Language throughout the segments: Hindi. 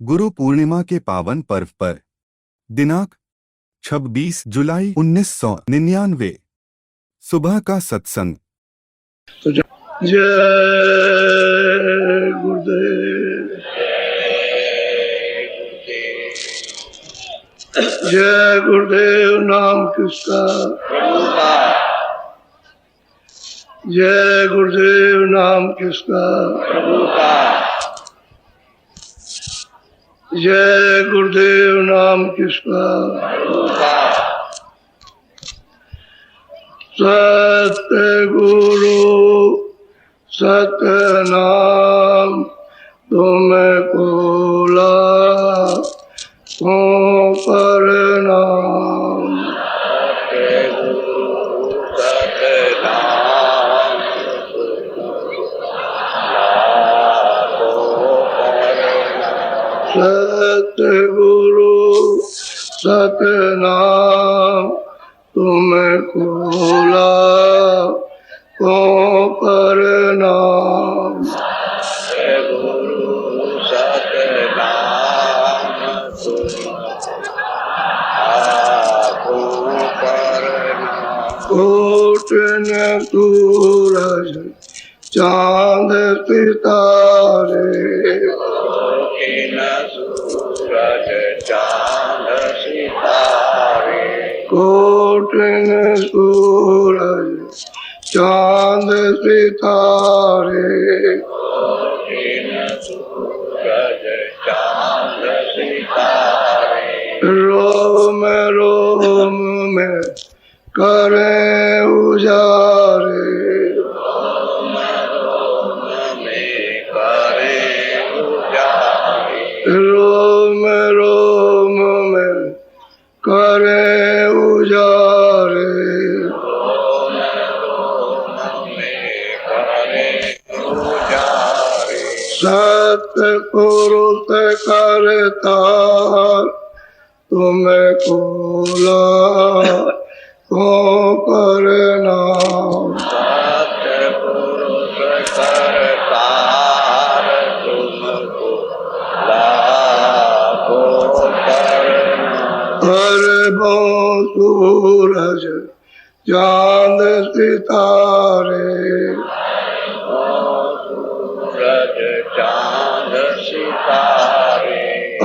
गुरु पूर्णिमा के पावन पर्व पर दिनांक 26 जुलाई 1999 सुबह का सत्संग। जय गुरुदेव, जय गुरुदेव। नाम किसका? जय गुरुदेव। नाम किसका? जय गुरुदेव। नाम किसका? सत्य गुरु सत्य नाम तुमको लाखों प्रणाम। सत्य गुरु सत्य नाम तुमको लाखों प्रणाम। कोट न सूरज चांद सितारे, कोट न सूरज चांद सितारे, रोम रोम में करे उजारे, रोम रोम में करे उजारे। सत्य पुरुष करता तुमको लाखों प्रणाम। अरबों सूरज चांद सितारे,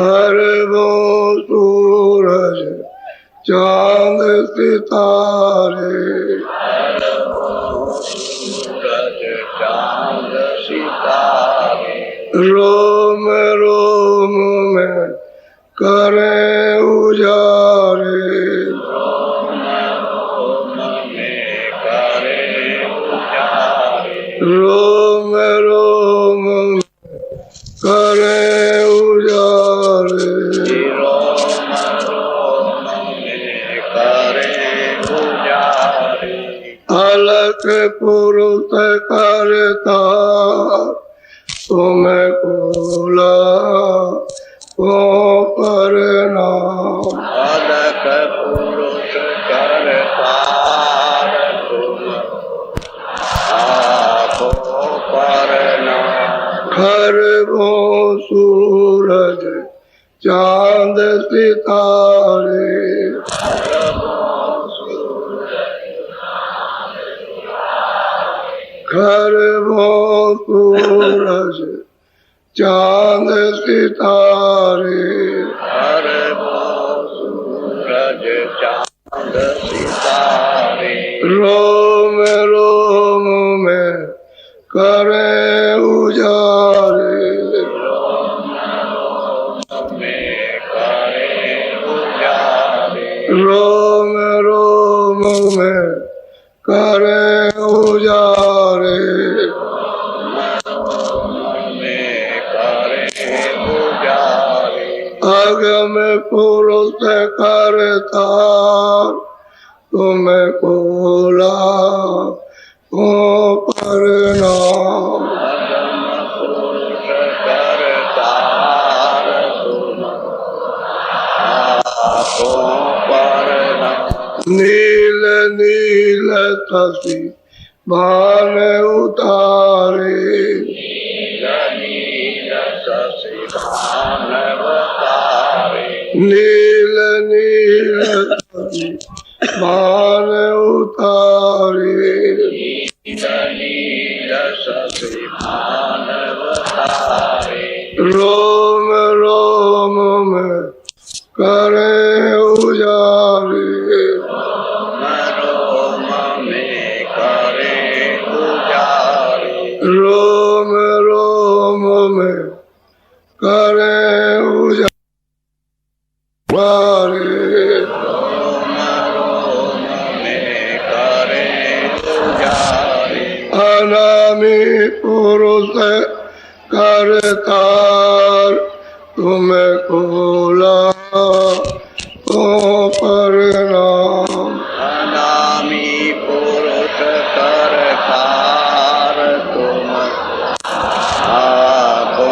अरबों सूरज चांद सितारे, रोम रोम में करे उजारे, रोम रोम में करे उजारे। अलख पुरुष करता तुमको लाखों प्रणाम। अलख पुरुष करता तुमको प्रणाम। खरबों सूरज चांद सितारे, खरबों सूरज चांद सितारे, रोम रोम में करे उजारे, रोम रोम में करे उजारे। अगम पुरुष करता तुमको लाखों प्रणाम। नील नील तसी भान उतारे, नील नील तसी भान नील नील तपी भान उतारे रोम रोम में करे उजारे रोम रोम में करे उजारे अनामी पुरुष करतार तुम्हें खोला तो परिणाम अनामी पुरुष करतार तुम आपो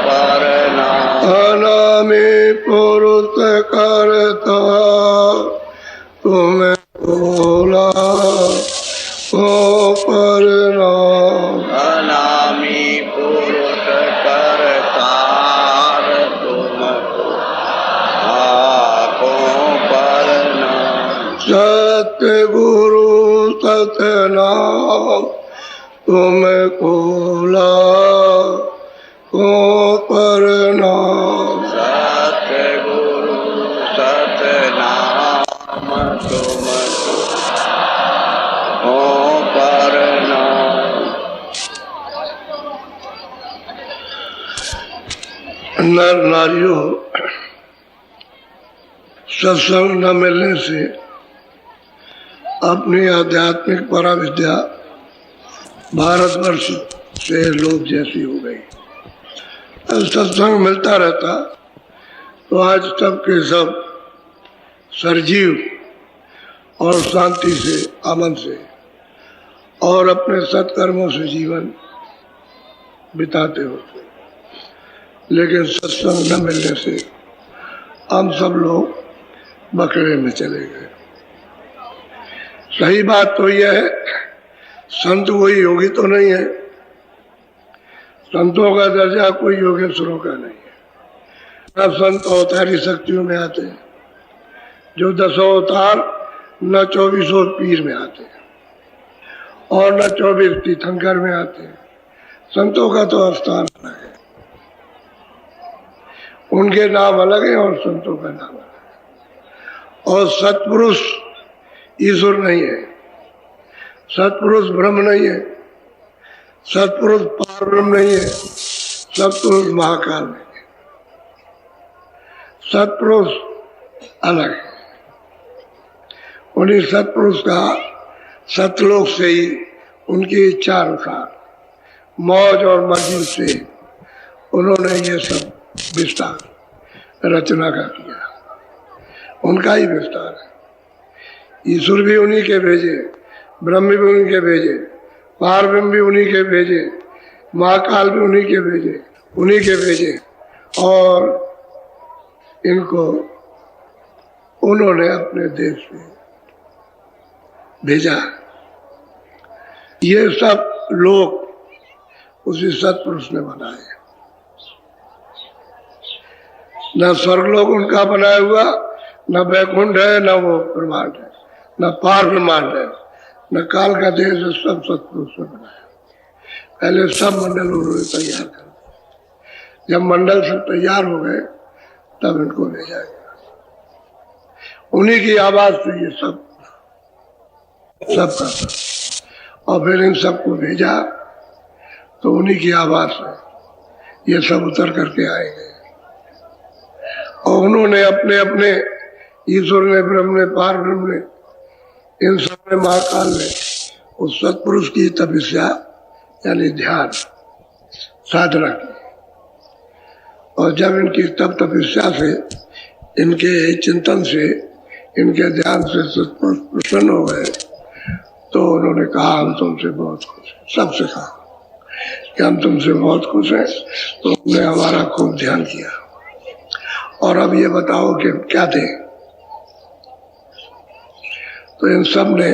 परिणाम अनामी पुरुष करतार तुम्हें खोला तो परिणाम अनामी पुरुष करतार तुम आपो परिणाम सत्य गुरु सतनाम तुम्हें खोला को परिणाम सतगुरु सतनाम तुम हो परिणाम नर नारियों सत्संग न मिलने से अपनी आध्यात्मिक पराविद्या भारतवर्ष से लोग जैसी हो गई। सत्संग मिलता रहता तो आज सब के सब सरजीव और शांति से अमन से और अपने सत्कर्मों से जीवन बिताते होते, लेकिन सत्संग न मिलने से हम सब लोग बकरे में चले गए। सही बात तो यह है, संत कोई योगी तो नहीं है, संतों का दर्जा कोई योगेश्वरों का नहीं है। न संत अवतारी शक्तियों में आते हैं, जो 10 अवतार न 24 पीर में आते हैं और न 24 तीर्थंकर में आते हैं। संतों का तो स्थान अलग है, उनके नाम अलग है और संतों का नाम अलग है। और सत्पुरुष ईश्वर नहीं है, सत्पुरुष ब्रह्म नहीं है, सत्पुरुष पार ब्रह्म नहीं है, सत्पुरुष महाकाल नहीं है। सत्पुरुष अलग है। उन्हीं सत्पुरुष का सतलोक से ही उनकी इच्छा अनुसार मौज और मर्जी से उन्होंने ये सब विस्तार रचना का किया, उनका ही विस्तार है। ईश्वर भी उन्हीं के भेजे, ब्रह्म भी उन्हीं के भेजे, पार ब्रह्म भी उन्हीं के भेजे, महाकाल भी उन्हीं के भेजे और इनको उन्होंने अपने देश में भेजा। ये सब लोग उसी सत्पुरुष ने बनाए। न स्वर्गलोक उनका बनाया हुआ, न वैकुंठ है, न वो ब्रह्मांड है, न पार ब्रह्मांड है, न काल का देश है, सब सत्पुरुष ने बनाया। पहले सब मंडल उन्होंने तैयार कर दिया। जब मंडल सब तैयार हो गए तब इनको भेजा गया। उन्हीं की आवाज से ये सब करता और फिर इन सबको भेजा तो उन्हीं की आवाज से ये सब उतर करके आएंगे। और उन्होंने अपने अपने ईश्वर ने, ब्रह्म ने, पार ब्रह्म ने, इन सब ने, महाकाल ने उस सत्पुरुष की तपस्या यानी ध्यान साधना की। और जब इनकी तप तपस्या से, इनके चिंतन से, इनके ध्यान से सत्पुरुष प्रसन्न हो गए तो उन्होंने कहा हम तुमसे बहुत खुश हैं। सबसे कहा कि हम तुमसे बहुत खुश हैं, तो उन्होंने हमारा खूब ध्यान किया। और अब ये बताओ कि क्या दें। तो इन सब ने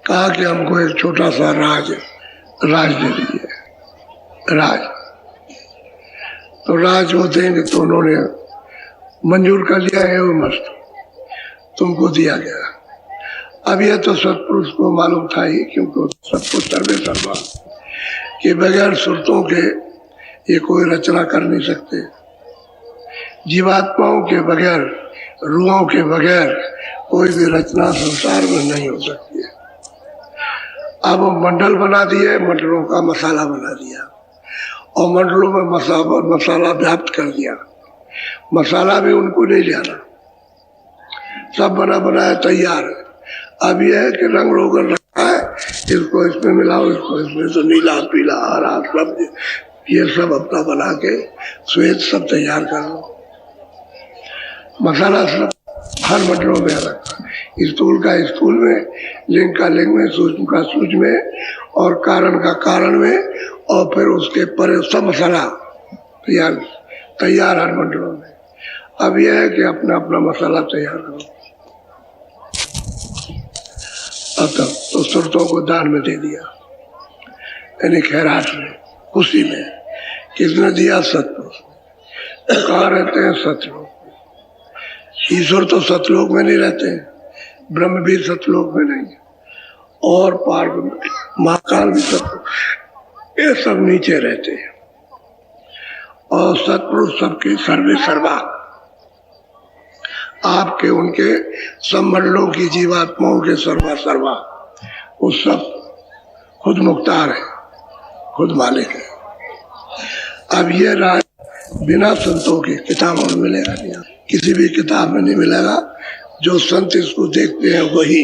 कहा कि हमको एक छोटा सा राज दे दीजिए, राज। तो राज वो देंगे तो उन्होंने मंजूर कर लिया है वो मस्त तुमको दिया गया। अब यह तो सत्पुरुष को मालूम था ही, क्योंकि सबको सर्वे सर्वा के बगैर सुरतों के ये कोई रचना कर नहीं सकते। जीवात्माओं के बगैर, रूहों के बगैर कोई भी रचना संसार में नहीं हो सकती है। अब मंडल बना दिए, मंडलों का मसाला बना दिया और मंडलों में मसाला व्याप्त कर दिया। मसाला भी उनको नहीं जाना, सब बना बनाया तैयार है। अब यह है कि रंग रोगन रखा है, इसको इसमें मिलाओ, इसको इसमें, तो नीला पीला हरा सब ये सब अपना बना के श्वेत सब तैयार कर लो। मसाला सब हर मंडलों में रखा, स्थूल का स्थूल में, लिंग का लिंग में, सूक्ष्म का सूक्ष्म में और कारण का कारण में, और फिर उसके पर सब मसाला तैयार हर मंडलों में। अब यह है कि अपना अपना मसाला तैयार करो। अब तक तो सुरतों को दान में दे दिया, यानी खैरात में, खुशी में। किसने दिया? सतपुरुष ने। कहाँ रहते हैं? सतलोक में। ईश्वर तो सतलोक में नहीं रहते, ब्रह्म भी सतलोक में नहीं, और पार महाकाल भी सतलोक, ये सब नीचे रहते हैं। और सतपुरुष सबके सर्वे सर्वा, आपके उनके सब मंडलों की जीवात्माओं के सर्वा सर्वा, वो सब खुद मुख्तार है, खुद मालिक है। अब ये राज बिना संतों के किताबों में मिलेगा नहीं, किसी भी किताब में नहीं मिलेगा। जो संत इसको देखते हैं वही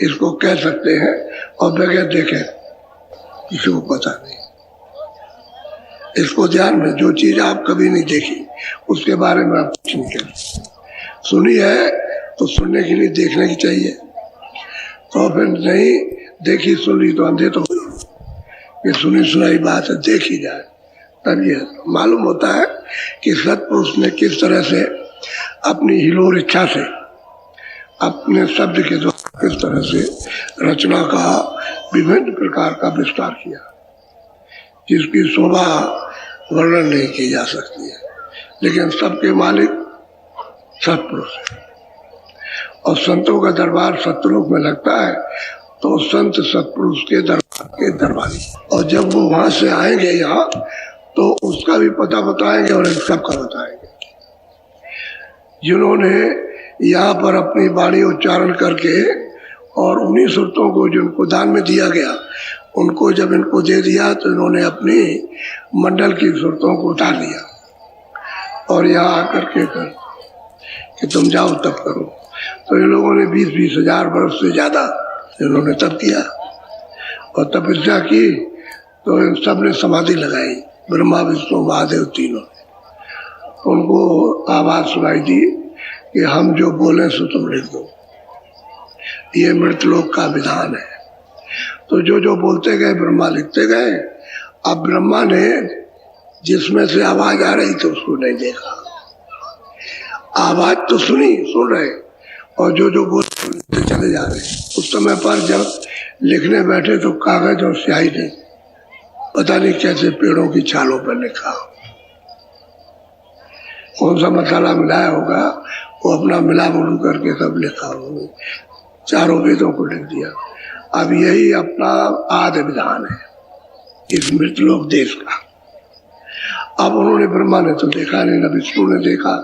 इसको कह सकते हैं, और बगैर देखे किसी को पता नहीं। इसको ध्यान में, जो चीज आप कभी नहीं देखी उसके बारे में आप कुछ नहीं कह, सुनी है तो सुनने के लिए देखने की चाहिए, तो फिर नहीं देखी सुनी तो अंधे तो हुई। ये सुनी सुनाई बात है, देखी जाए तब ये मालूम होता है कि सत्पुरुष ने किस तरह से अपनी हिलोर इच्छा से, अपने शब्द के द्वारा किस तरह से रचना का विभिन्न प्रकार का विस्तार किया, जिसकी शोभा वर्णन नहीं की जा सकती है। लेकिन सबके मालिक सत्पुरुष है। और संतों का दरबार सतलोक में लगता है, तो संत सत्पुरुष के दरबार के दरबारी, और जब वो वहां से आएंगे यहाँ तो उसका भी पता बताएंगे और इन सबका बताएंगे। जिन्होंने यहाँ पर अपनी वाणी उच्चारण करके और उन्हीं सुरतों को जिनको दान में दिया गया, उनको जब इनको दे दिया तो इन्होंने अपनी मंडल की सुरतों को उतार लिया और यहाँ आकर के कर कि तुम जाओ तब करो। तो इन लोगों ने 20-20 हजार वर्ष से ज्यादा इन्होंने तब किया और तपस्या की, तो इन सब ने समाधि लगाई, ब्रह्मा विष्णु महादेव तीनों ने। उनको आवाज सुनाई दी कि हम जो बोले सो तुम लिख दो, ये मृतलोक का विधान है। तो जो जो बोलते गए ब्रह्मा लिखते गए। अब ब्रह्मा ने जिसमें से आवाज आ रही थी उसको नहीं देखा, आवाज तो सुनी, सुन रहे, और जो जो बोलते चले जा रहे। उस समय पर जब लिखने बैठे तो कागज और स्याही ने पता नहीं कैसे पेड़ों की छालों पर लिखा, कौन सा मसाला मिलाया होगा, वो अपना मिला मुलू करके सब लिखा होगा, चारों वेदों को लिख दिया। अब यही अपना आदि विधान है इस मृतलोक देश का। अब उन्होंने, ब्रह्मा ने तो देखा नहीं, न विष्णु ने देखा,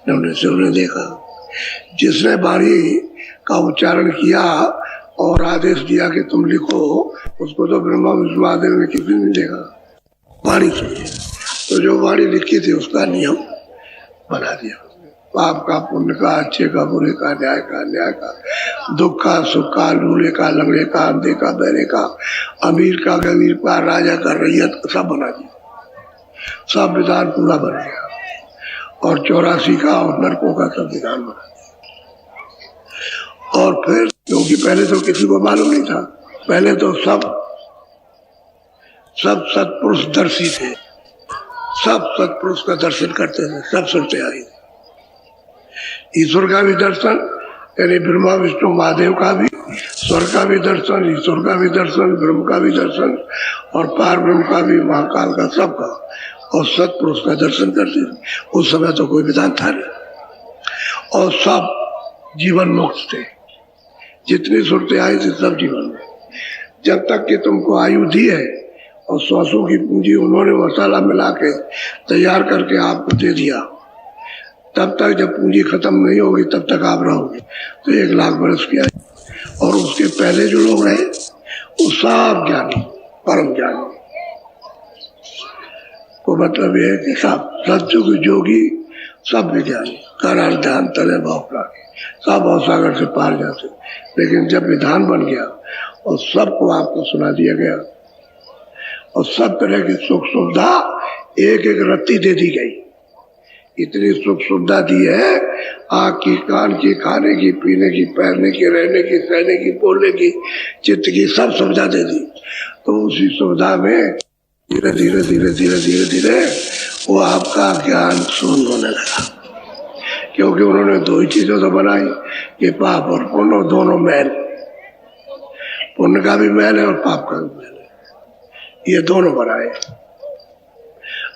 न उन्हें शिव ने देखा। जिसने वाणी का उच्चारण किया और आदेश दिया कि तुम लिखो, उसको तो ब्रह्मा विष्णु महादेव ने किसी ने देखा, वाणी सुनी। तो जो वाणी लिखी थी उसका नियम बना दिया, पाप का, पुण्य का, अच्छे का, बुरे का, न्याय का, अन्याय का, दुख का, सुख का, लूले का, लंगड़े का, अंधे का, बहरे का, अमीर का, गरीब का, राजा का, रैयत का, सब बना दिया। सब विधान पूरा बन गया और 84 का और नरकों का सब विधान बना दिया। और फिर क्योंकि पहले तो किसी को मालूम नहीं था, पहले तो सब सत्पुरुष दर्शी थे, सब सत्पुरुष का दर्शन करते थे, सब सुनते आई। ईश्वर का भी दर्शन, यानी ब्रह्मा विष्णु महादेव का भी, स्वर्ग का भी दर्शन, ईश्वर का भी दर्शन, ब्रह्म का भी दर्शन, और पार ब्रह्म का भी, महाकाल का, सबका। और सत्पुरुष का दर्शन करते थे। उस समय तो कोई विधान था नहीं और सब जीवन मुक्त थे। जितनी सुरतें आई थी सब जीवन में। जब तक कि तुमको आयु दी है और श्वासों की पूंजी उन्होंने मसाला मिला के तैयार करके आपको दे दिया, तब तक जब पूंजी खत्म नहीं होगी तब तक आप रहोगे। तो 1 लाख बरस की आयु। और उसके पहले जो लोग रहे वो सब ज्ञानी, परम ज्ञानी को मतलब यह है कि सब सत्युग जोगी, सब विज्ञानी, करार ध्यान तले भाव प्राणी, सब भाव सागर से पार जाते। लेकिन जब विधान बन गया और सबको आपको सुना दिया गया और सब तरह की सुख सुविधा एक एक रत्ती दे दी गई। इतनी सुख सुविधा दी है, आँख की, कान की, खाने की, पीने की, पहनने की, रहने की, सहने की, बोलने की, चित्त की, सब सुविधा दे दी। तो उसी सुविधा में धीरे धीरे धीरे धीरे धीरे धीरे वो आपका ज्ञान शून्य होने लगा। क्योंकि उन्होंने 2 ही चीजें तो बनाई कि पाप और पुण्य, और दोनों मैल। पुण्य का भी मैल है और पाप का भी मैल है, ये दोनों बनाए।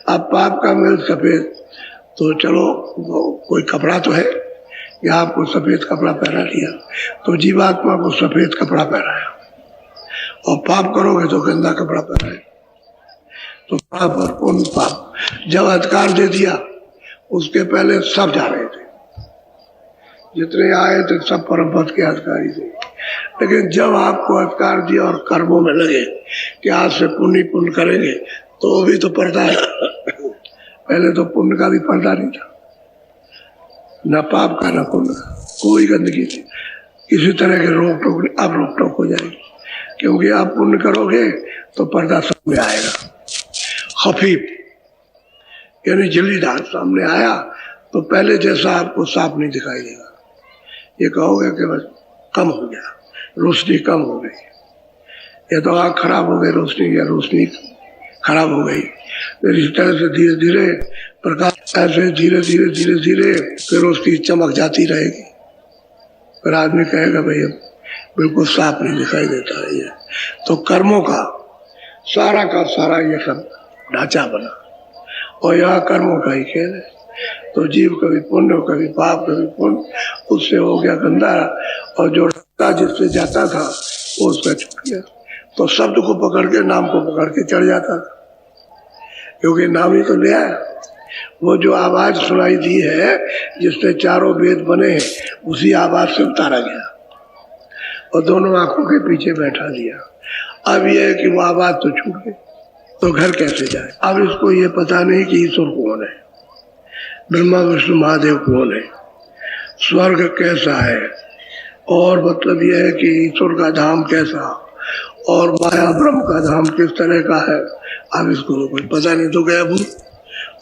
अब पाप का मैल सफेद, तो चलो कोई कपड़ा तो है, या आपको सफेद कपड़ा पहना दिया तो जीवात्मा को सफेद कपड़ा पहनाया, और पाप करोगे तो गंदा कपड़ा पहनाए। तो पाप और पुण्य, पाप जब अधिकार दे दिया, उसके पहले सब जा रहे थे, जितने आए थे सब परम पद के अधिकारी थे। लेकिन जब आपको अधिकार दिया और कर्मों में लगे कि आज से पुण्य करेंगे, तो वो भी तो पर्दा है। पहले तो पुण्य का भी पर्दा नहीं था, न पाप का न पुण्य का, कोई गंदगी थी, किसी तरह के रोक टोक नहीं। अब रोक टोक हो जाएगी, क्योंकि आप पुण्य करोगे तो पर्दा सामने आएगा। खफीफ यानी जलीदार सामने आया तो पहले जैसा आपको साफ नहीं दिखाई देगा। ये कहोगे कि बस कम हो गया, रोशनी कम हो गई, ये तो आँख खराब हो गई रोशनी, या रोशनी खराब हो गई। फिर इस तरह से धीरे धीरे प्रकाश, ऐसे धीरे धीरे धीरे धीरे फिर उसकी चमक जाती रहेगी। फिर आदमी कहेगा भाई बिल्कुल साफ नहीं दिखाई देता है। ये तो कर्मों का सारा ये सब ढांचा बना, और यहाँ कर्मों का ही खेल है। तो जीव कभी पुण्य, कभी पाप, कभी पुण्य, उससे हो गया गंदा, और जो रास्ता जिससे जाता था वो उसका छूट गया। तो शब्द को पकड़ के, नाम को पकड़ के चढ़ जाता था, क्योंकि नाम ही तो ले आया। वो जो आवाज सुनाई दी है जिससे चारों वेद बने हैं, उसी आवाज से उतारा गया और दोनों आंखों के पीछे बैठा दिया। अब यह है कि वो आवाज तो छूट गई, तो घर कैसे जाए। अब इसको ये पता नहीं कि ईश्वर कौन है, ब्रह्मा विष्णु महादेव कौन है, स्वर्ग कैसा है, और मतलब यह है कि ईश्वर का धाम कैसा, और माया ब्रह्म का धाम किस तरह का है। अब इसको तो कोई पता नहीं, तो गया भूल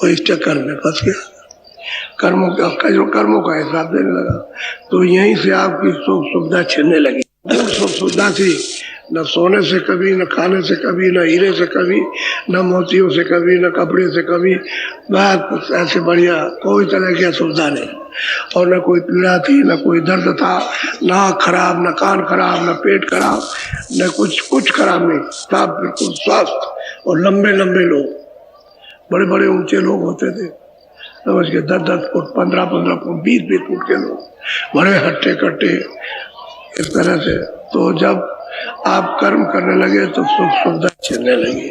और इस चक्कर में फंस गया। कर्मों का हिसाब देने लगा, तो यहीं से आपकी सुख सुविधा छिनने लगी। सुख सुविधा थी, न सोने से कभी, न खाने से कभी, न हीरे से कभी, न मोतियों से कभी, न कपड़े से कभी, बात ऐसे बढ़िया कोई तरह की सुविधा नहीं। और न कोई पीड़ा थी, न कोई दर्द था, न आँख खराब, न कान खराब, न पेट खराब, न कुछ खराब नहीं, सब बिल्कुल स्वस्थ। और लंबे लंबे लोग, बड़े बड़े ऊंचे लोग होते थे, समझ के 10-10 फुट, 15-15 फुट, 20-20 फुट के लोग, बड़े हट्टे कट्टे, इस तरह से। तो जब आप कर्म करने लगे तो सुख सुविधा छिनने लगी,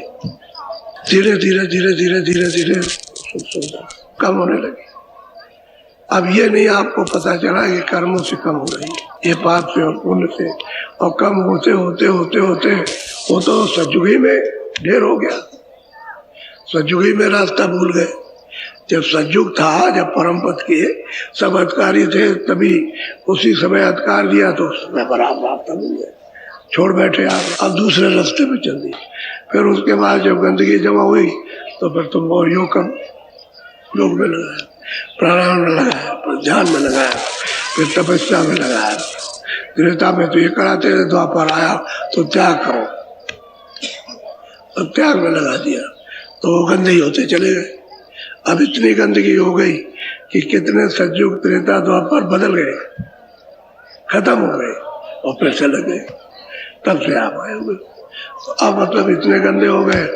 धीरे धीरे धीरे धीरे धीरे धीरे सुख सुविधा कम होने लगी। अब ये नहीं आपको पता चला कि कर्मों से कम हो रही है, ये पाप से और पुण्य से, और कम होते होते होते होते वो तो सतयुगी में ढेर हो गया। सतयुगी में रास्ता भूल गए। जब सतयुग था, जब परम पद के सब अधिकारी थे, तभी उसी समय अधिकार दिया तो उस समय पर आप रास्ता भूल गए, छोड़ बैठे आप, अब दूसरे रास्ते पे चल दिए। फिर उसके बाद जब गंदगी जमा हुई तो फिर तुम और योग में लगाया, प्राणायाम में लगाया, फिर ध्यान में लगाया, फिर तपस्या में लगाया। त्रेता में तो ये कराते थे, द्वापर आया तो त्याग करो, और त्याग में लगा दिया तो वो गंदे ही होते चले गए। अब इतनी गंदगी हो गई कि कितने सतयुग, त्रेता, द्वापर बदल गए, खत्म हो गए, और फिर से लग गए, तब से आप आए हुए। तो अब मतलब इतने गंदे हो गए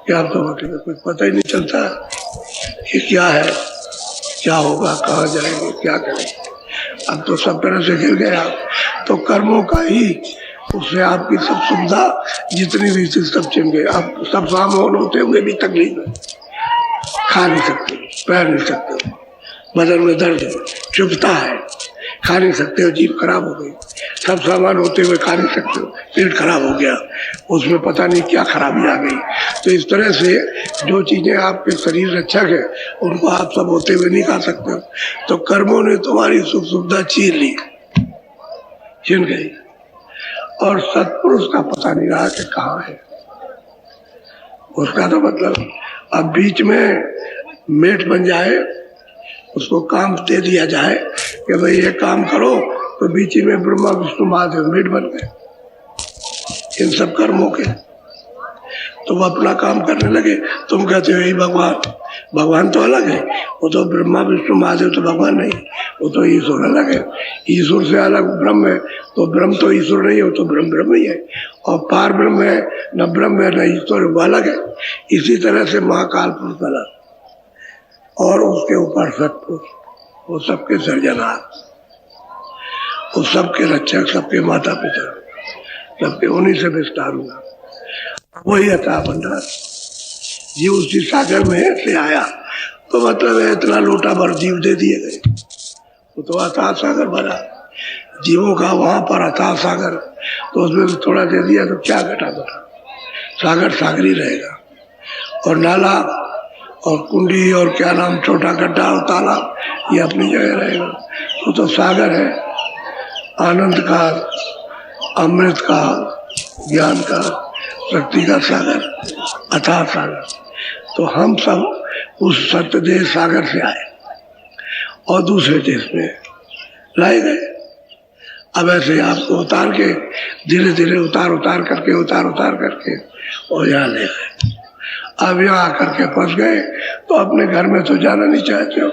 क्या तो होते हैं, कुछ पता ही नहीं चलता कि क्या है, क्या होगा, कहाँ जाएंगे, क्या करेंगे। अब तो सब तरह से गिर गए आप, तो कर्मों का ही उससे आपकी सब सुविधा जितनी भी थी सब छिन गए। आप सब सामान होते हुए भी तकलीफ है, खा नहीं सकते, पैर नहीं सकते, बदन में दर्द है, चुभता है, खा नहीं सकते हो, जीभ खराब हो गई, सब सामान होते हुए खा नहीं सकते हो, पेट खराब हो गया, उसमें पता नहीं क्या खराबी आ गई। तो इस तरह से जो चीजें आपके शरीर रक्षक है उनको आप सब होते हुए नहीं खा सकते हो। तो कर्मों ने तुम्हारी सुख सुविधा छीन ली, छीन गई, और सत्पुरुष का पता नहीं रहा कि कहाँ है। उसका तो मतलब अब बीच में मेट बन जाए, उसको काम दे दिया जाए कि भाई ये काम करो, तो बीच में ब्रह्मा विष्णु महादेव मेट बन गए इन सब कर्मों के। तो वो अपना काम करने लगे, तुम कहते हो यही भगवान, भगवान तो अलग है, वो तो ब्रह्मा विष्णु महादेव तो भगवान नहीं, वो तो ईश्वर अलग है, ईश्वर से अलग ब्रह्म है, तो ब्रह्म तो ईश्वर नहीं है, वो तो ब्रह्म ब्रह्म ही है, और पार ब्रह्म है, न ब्रह्म है न ईश्वर, वो अलग है। इसी तरह से महाकाल पुरुष अलग, और उसके ऊपर सत्पुरुष, वो सबके सर्जनहार, वो सबके रक्षक, सबके माता पिता, सबके उन्हीं से विस्तार हुआ। वही अथा भंडार जीव उसी सागर में से आया, तो मतलब है इतना लोटा भर जीव दे दिए गए, वो तो अथा सागर भरा जीवों का, वहां पर अथा सागर, तो उसमें से थोड़ा दे दिया तो क्या घटा बता, सागर सागर ही रहेगा। और नाला और कुंडी और क्या नाम, छोटा गड्ढा और तालाब, ये अपनी जगह रहेगा। वो तो सागर है, आनंद का, अमृत का, ज्ञान का, शक्ति का सागर, अथाह सागर। तो हम सब उस सत्यदेह सागर से आए और दूसरे देश में लाए गए। अब ऐसे आपको उतार के धीरे धीरे उतार करके और यहाँ ले गए। अब यहाँ आकर के फंस गए तो अपने घर में तो जाना नहीं चाहते हो,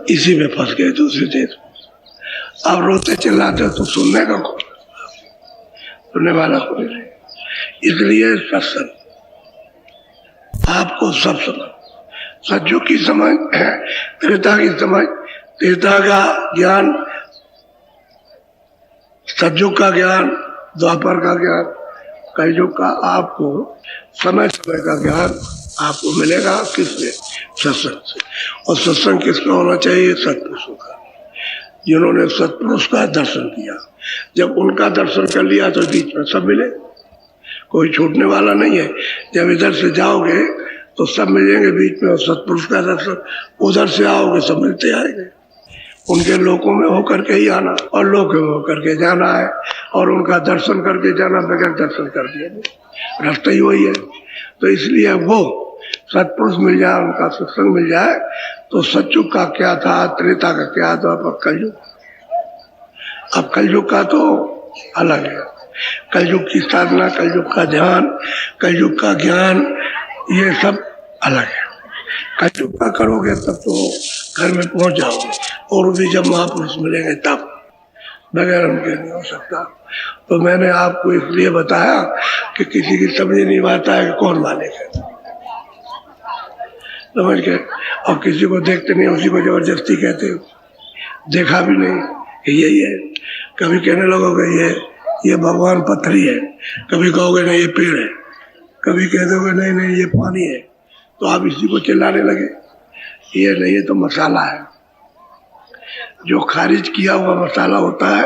इसी में फंस गए दूसरे देश में। अब रोते चिल्लाते हो तो सुनने का कौन, सुनने वाला कोई नहीं। इसलिए सत्संग आपको सब समझ, सज्जों की समझ, त्रेता की समझ, त्रेता का ज्ञान, सज्जों का ज्ञान, द्वापर का ज्ञान, कलयुग का आपको समय समय का ज्ञान आपको मिलेगा। किससे? सत्संग से। और सत्संग किसका होना चाहिए? सत्पुरुषों का, जिन्होंने सत्पुरुष का दर्शन किया। जब उनका दर्शन कर लिया तो बीच में सब मिले, कोई छूटने वाला नहीं है। जब इधर से जाओगे तो सब मिलेंगे बीच में, और सत्पुरुष का दर्शन, उधर से आओगे सब मिलते आएंगे। उनके लोकों में होकर के ही आना और लोकों में होकर के जाना है, और उनका दर्शन करके जाना, बगैर दर्शन कर दिया रास्ता ही वही है। तो इसलिए वो सत्पुरुष मिल जाए, उनका सत्संग मिल जाए, तो सतयुग का क्या था, त्रेता का क्या था, अब कलयुग। अब कलयुग का तो अलग है, कलयुग की साधना, कलयुग का ध्यान, कलयुग का ज्ञान, ये सब अलग है। कलयुग का करोगे तब तो घर में पहुंच जाओगे, और भी जब महापुरुष मिलेंगे तब, बगैर उनके नहीं हो सकता। तो मैंने आपको इसलिए बताया कि किसी की समझ नहीं आता है कि कौन मालिक है, समझ गए। और किसी को देखते नहीं, उसी को जबरदस्ती कहते हो, देखा भी नहीं कि यही है। कभी कहने लगोगे ये भगवान पत्थरी है, कभी कहोगे नहीं ये पेड़ है, कभी कह दोगे नहीं नहीं ये पानी है, तो आप इसी को चिल्लाने लगे। ये नहीं, ये तो मसाला है, जो खारिज किया हुआ मसाला होता है,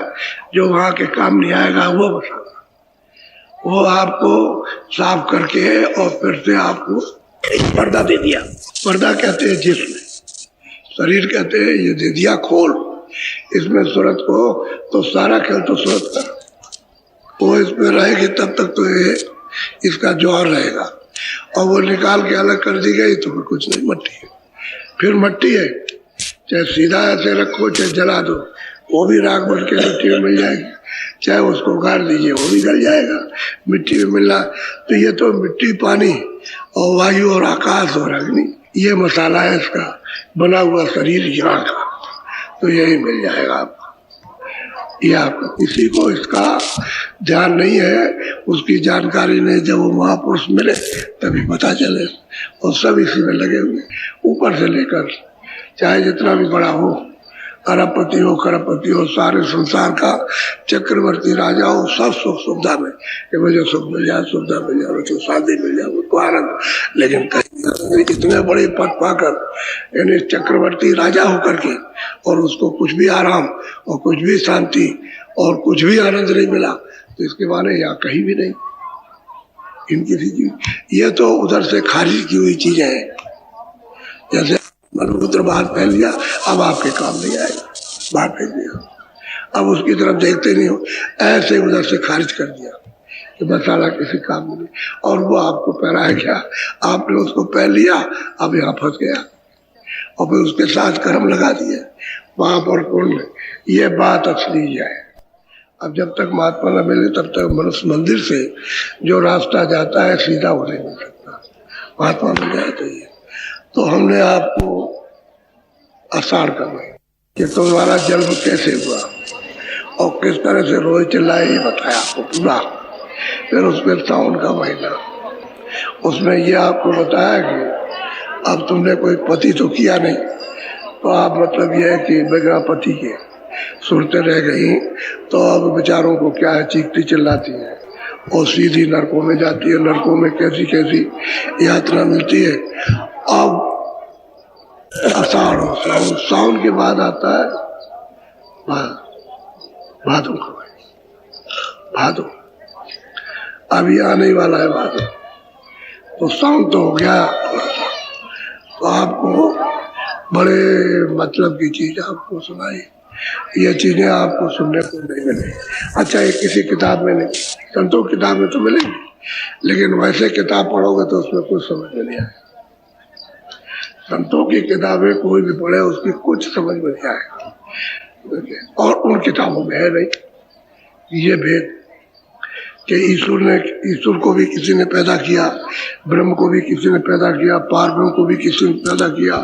जो वहां के काम नहीं आएगा, वो मसाला, वो आपको साफ करके और फिर से आपको एक पर्दा दे दिया। पर्दा कहते हैं जिसमें, शरीर कहते हैं ये दे दिया खोल, इसमें सूरत को, तो सारा खेल तो सूरत का, वो इसमें रहेगी तब तक तो ये इसका जौहर रहेगा, और वो निकाल के अलग कर दी गई तो फिर कुछ नहीं, मट्टी है। फिर मट्टी है, चाहे सीधा ऐसे रखो चाहे जला दो, वो भी राख बन के मिट्टी में मिल जाएगी, चाहे उसको गाड़ दीजिए वो भी गल जाएगा, मिट्टी में मिलना। तो ये तो मिट्टी, पानी और वायु और आकाश और अग्नि, ये मसाला है इसका बना हुआ शरीर यहाँ का, तो यही मिल जाएगा आपको। ये आपको किसी को इसका ध्यान नहीं है, उसकी जानकारी नहीं, जब वो महापुरुष मिले तभी पता चले। और सब इसी में लगे हुए, ऊपर से लेकर चाहे जितना भी बड़ा हो, अरबपति हो, खरबपति हो, सारे संसार का चक्रवर्ती राजा हो, सब सुख सुविधा में कि मुझे सुख मिल जाए, सुविधा मिल जाए, मुझे शांति मिल जाए, मुझको आनंद। लेकिन कहीं इतने बड़े पद पाकर, यानी चक्रवर्ती राजा होकर के, और उसको कुछ भी आराम और कुछ भी शांति और कुछ भी आनंद नहीं मिला, तो इसके माने यहाँ कहीं भी नहीं। इनकी चीज ये तो उधर से खारिज की हुई चीजें हैं। जैसे मनुपुत्र बाहर फैल लिया, अब आपके काम नहीं आएगा, बाहर फेंक दिया, अब उसकी तरफ देखते नहीं हो, ऐसे उधर से खारिज कर दिया कि बस साला किसी काम में नहीं। और वो आपको पहनाया गया, आपने उसको पहन लिया, अब यहाँ फंस गया, और फिर उसके साथ कर्म लगा दिए, पाप और पुण्य। ये बात असली है। अब जब तक महात्मा न मिले तब तक मनुष्य मंदिर से जो रास्ता जाता है सीधा हो नहीं मिल सकता। महात्मा मिल जाए तो ये तो हमने आपको आसार करना कि तुम्हारा जन्म कैसे हुआ और किस तरह से रोए चिल्लाए, ये बताया आपको पूरा। फिर उसमें सावन का महीना, उसमें ये आपको बताया कि अब तुमने कोई पति तो किया नहीं, तो आप मतलब ये है कि बिना पति के सुनते रह गई, तो अब बेचारों को क्या है, चीखती चिल्लाती है और सीधी नरकों में जाती है। नरकों में कैसी कैसी यात्रा मिलती है। अब आषाढ़ और सावन, सावन के बाद आता है भादों का महीना, भादों अभी आने वाला है भादों। तो सावन तो हो गया, तो आपको बड़े मतलब की चीज आपको सुनाई। ये चीजें आपको सुनने को नहीं मिलेगी। अच्छा, ये किसी किताब में नहीं, संतों की किताब में तो मिलेगी, लेकिन वैसे किताब पढ़ोगे तो उसमें कुछ समझ में नहीं आएगा। संतों की किताबें कोई भी पढ़े उसकी कुछ समझ में नहीं आएगा। और उन किताबों में है नहीं ये भेद कि ईश्वर को भी किसी ने पैदा किया, ब्रह्म को भी किसी ने पैदा किया, पारब्रह्म को भी किसी ने पैदा किया,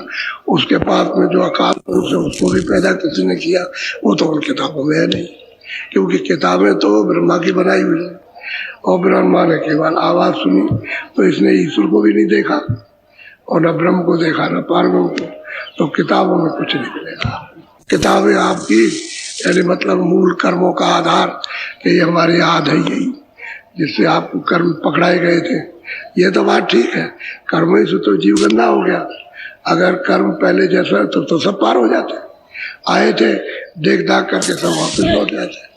उसके पास में जो अकाल पुरुष है उसको भी पैदा किसी ने किया। वो तो उन किताबों में है नहीं, क्योंकि किताबें तो ब्रह्मा की बनाई हुई है। और ब्रह्मा ने केवल आवाज सुनी, तो इसने ईश्वर को भी नहीं देखा और न ब्रह्म को देखा, न पारब्रह्म को। तो किताबों में कुछ नहीं मिलेगा। किताबें आपकी यानी मतलब मूल कर्मों का आधार कि ये हमारे याद है, यही जिससे आपको कर्म पकड़ाए गए थे। ये तो बात ठीक है, कर्म ही से तो जीव गंदा हो गया। अगर कर्म पहले जैसा तो सब पार हो जाते। आए थे, देख दाख करके सब वापस लौट जाते।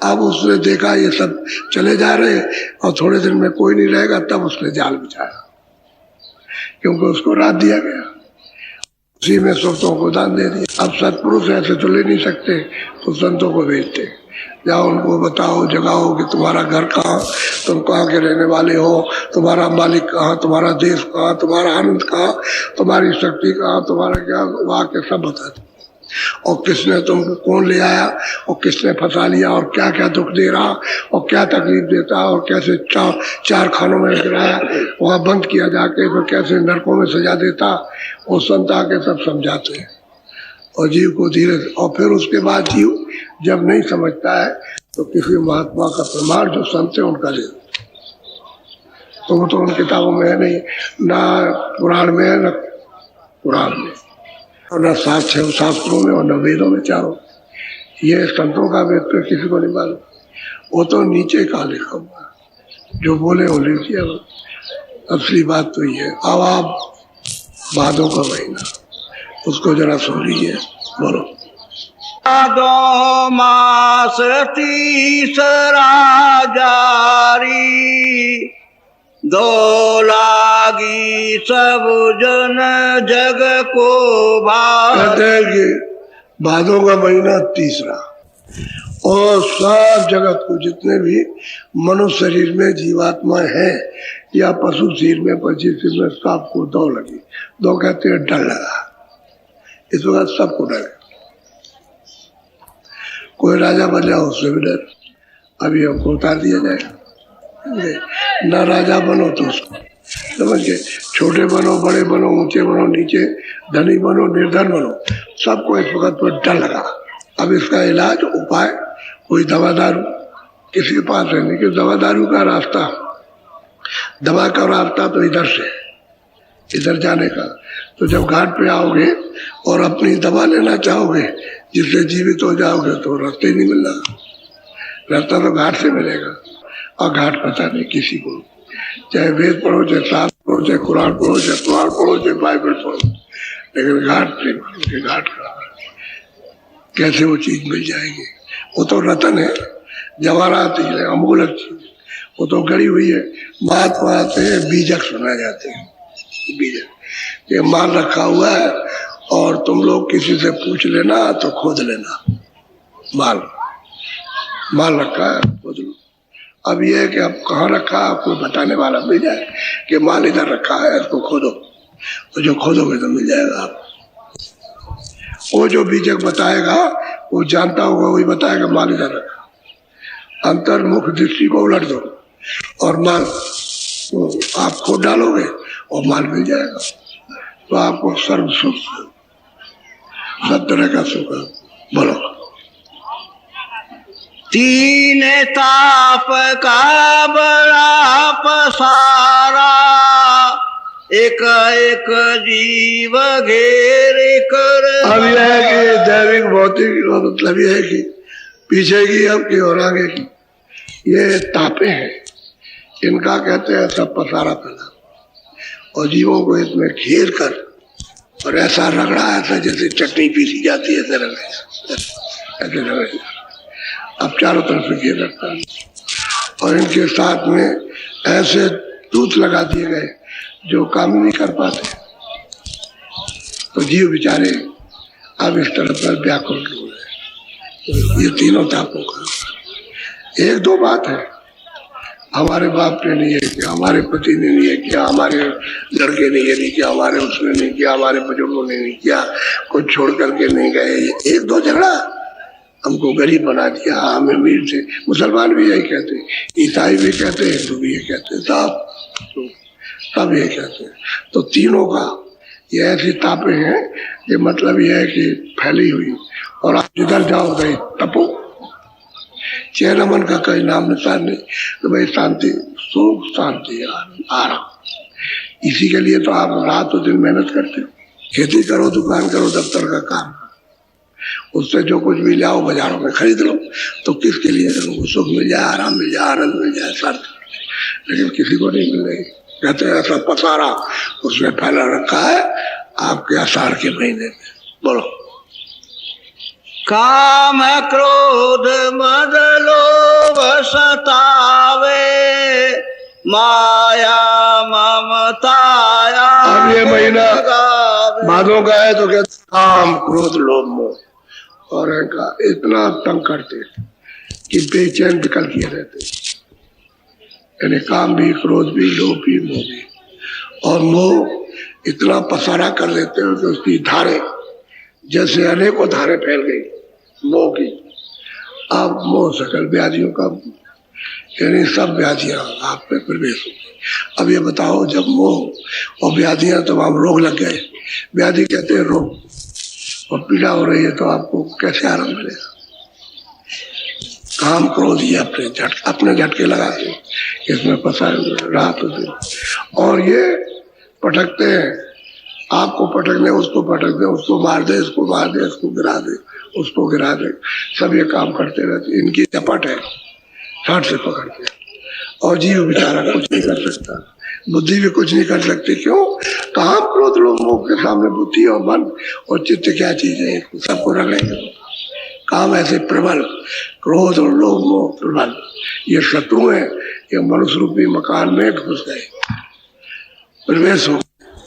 अब उसने देखा ये सब चले जा रहे और थोड़े दिन में कोई नहीं रहेगा, तब उसने जाल बिछाया, क्योंकि उसको रात दिया गया, उसी में संतों को दान दे दिया। अब सत्पुरुष ऐसे तो ले नहीं सकते, तो संतों को भेजते, जाओ उनको बताओ, जगाओ कि तुम्हारा घर कहाँ, तुम कहाँ के रहने वाले हो, तुम्हारा मालिक कहाँ, तुम्हारा देश कहाँ, तुम्हारा आनंद कहाँ, तुम्हारी शक्ति कहाँ, तुम्हारा क्या, वहाँ के सब बता दो। और किसने तुमको कौन ले आया और किसने फंसा लिया और क्या क्या दुख दे रहा और क्या तकलीफ देता और कैसे चार खानों में गिराया, वहाँ बंद किया जाके, फिर कैसे नरकों में सजा देता, वो संत आके सब समझाते हैं और जीव को धीरे। और फिर उसके बाद जीव जब नहीं समझता है तो किसी महात्मा का प्रमाण जो संत है उनका ले, तो वो तो उन किताबों में है नहीं, ना पुराण में है, न पुराण में, और न शास्त्रों में और न वेदों में। चाहो ये संतों का वेद तो किसी को नहीं मालूम, वो तो नीचे का लिखा हुआ, जो बोले वो लिख दिया। असली बात तो ये है। अब आप भादों का महीना, उसको जरा सुन लीजिए, बोलो। भादो मास तीसरा जारी, दो लागी सब जन जग को कहते हैं कि भादों का महीना तीसरा, और सब जगत को, जितने भी मनुष्य शरीर में जीवात्मा है या पशु शरीर में, पक्षी शरीर में, सबको दो लगी। दो कहते हैं डर लगा, इस वक्त सबको डर। कोई राजा बन जाओ उससे भी डर, अभी हमको उतार दिया जाएगा। न राजा बनो तो उसको समझ के, छोटे बनो, बड़े बनो, ऊंचे बनो, नीचे, धनी बनो, निर्धन बनो, सबको इस वक्त पर डर लगा। अब इसका इलाज, उपाय, कोई दवा दारू किसी के पास है नहीं कि दवा दारू का रास्ता, दवा का रास्ता तो इधर से, इधर जाने का। तो जब घाट पे आओगे और अपनी दवा लेना चाहोगे जिससे जीवित हो जाओगे तो रास्ते नहीं मिलना, रास्ता तो घाट से मिलेगा। और घाट पता नहीं किसी को, चाहे वेद पढ़ो, चाहे शास्त्र पढ़ो, चाहे कुरान पढ़ो, चाहे पुराण पढ़ो, चाहे बाइबल पढ़ो, लेकिन घाट नहीं पढ़ो कि घाट का कैसे वो चीज मिल जाएगी। वो तो रतन है, जवाहरात है, अमूलक चीज, वो तो गड़ी हुई है। महात्मा आते हैं, बीजक सुना जाते हैं, बीजक ये माल रखा हुआ है और तुम लोग किसी से पूछ लेना तो खोद लेना, माल माल रखा है खोद लो। अब ये है कि अब कहाँ रखा है आपको बताने वाला मिल जाए कि माल इधर रखा है, इसको खोदो, तो जो खोदोगे तो मिल जाएगा आप। वो जो बीजक बताएगा वो जानता होगा, वही बताएगा माल इधर रखा। अंतर्मुख दृष्टि को उलट दो और माल तो आप खोद डालोगे और माल मिल जाएगा। तो आपको सर्व सुख, सब तरह का सुख। बोलो। तीन ताप का बड़ा पसारा, एक एक जीव घेरे कर। अब यह है कि दैविक भौतिक का मतलब यह है कि पीछे की अब की और आगे की ये तापे हैं, इनका कहते हैं सब पसारा फैला और जीवों को इसमें घेर कर और ऐसा रगड़ा, ऐसा जैसे चटनी पीसी जाती है ऐसे रगड़े, ऐसे रगड़े। अब चारों तरफ से घेर रखा है और इनके साथ में ऐसे दूत लगा दिए गए जो काम नहीं कर पाते। तो जीव बेचारे अब इस तरह पर व्याकुल हो रहे। ये तीनों तापों का एक दो बात है, हमारे बाप ने नहीं है किया, हमारे पति ने नहीं है किया, हमारे लड़के ने ये नहीं किया, हमारे उसने नहीं किया, हमारे बुजुर्गों ने नहीं किया, कुछ छोड़ करके नहीं गए। एक दो झगड़ा हमको गरीब बना दिया, हमें अमीर थे। मुसलमान भी यही कहते, ईसाई भी कहते, हिंदू भी ये कहते, सब ये कहते हैं। तो तीनों का ये ऐसी तापे हैं कि मतलब ये है कि फैली हुई और आप जिधर जाओ गए तपो, चैन अमन का कोई नाम निशान नहीं। तो भाई शांति, सुख, शांति, आराम, इसी के लिए तो आप रात और दिन मेहनत करते हो। खेती करो, दुकान करो, दफ्तर का काम, उससे जो कुछ भी लाओ बाजारों में खरीद लो, तो किसके लिए करो? सुख मिल जाए, आराम मिल जाए, आनंद मिल जाए, शांति। लेकिन किसी को नहीं मिल रही। कहते हैं ऐसा पसारा उसमें फैला रखा है आपके आषाढ़ के महीने में। बोलो। काम क्रोध मद लोभ सतावे, माया ममताया। अब ये महीना भादों का है तो कहते काम क्रोध लोभ मोह और इनका इतना तंग करते कि बेचैन विकल किए रहते। यानी काम भी, क्रोध भी, लोभ भी, मोह भी। और मोह इतना पसारा कर देते हो कि उसकी धारे जैसे अनेकों धारे फैल गई मोह की। अब मोह सकल व्याधियों का, यानी सब व्याधियां आप पे प्रवेश हो गई। अब ये बताओ, जब मोह और व्याधियां तमाम रोग लग गए, व्याधि कहते हैं रोग, और पीड़ा हो रही है तो आपको कैसे आराम मिलेगा? काम क्रोध ही अपने झटके लगाते हैं, इसमें फंसाए रात और दिन। और ये पटकते हैं, आपको पटकने, उसको पटक दे, उसको मार दे, इसको मार दे, इसको गिरा दे, उसको गिरा दे, सब ये काम करते रहते। इनकी चपट है, ठाट से पकड़ते हैं। और जीव बेचारा कुछ नहीं कर सकता, बुद्धि भी कुछ नहीं कर सकती। क्यों? काम क्रोध लोभ मोह के सामने बुद्धि और मन और चित्त क्या चीज है? सबको रगड़ेंगे। काम ऐसे प्रबल, क्रोध और लोभ मोह प्रबल, ये शत्रु है। ये मनुष्य रूपी मकान में घुस गए, प्रवेश हो।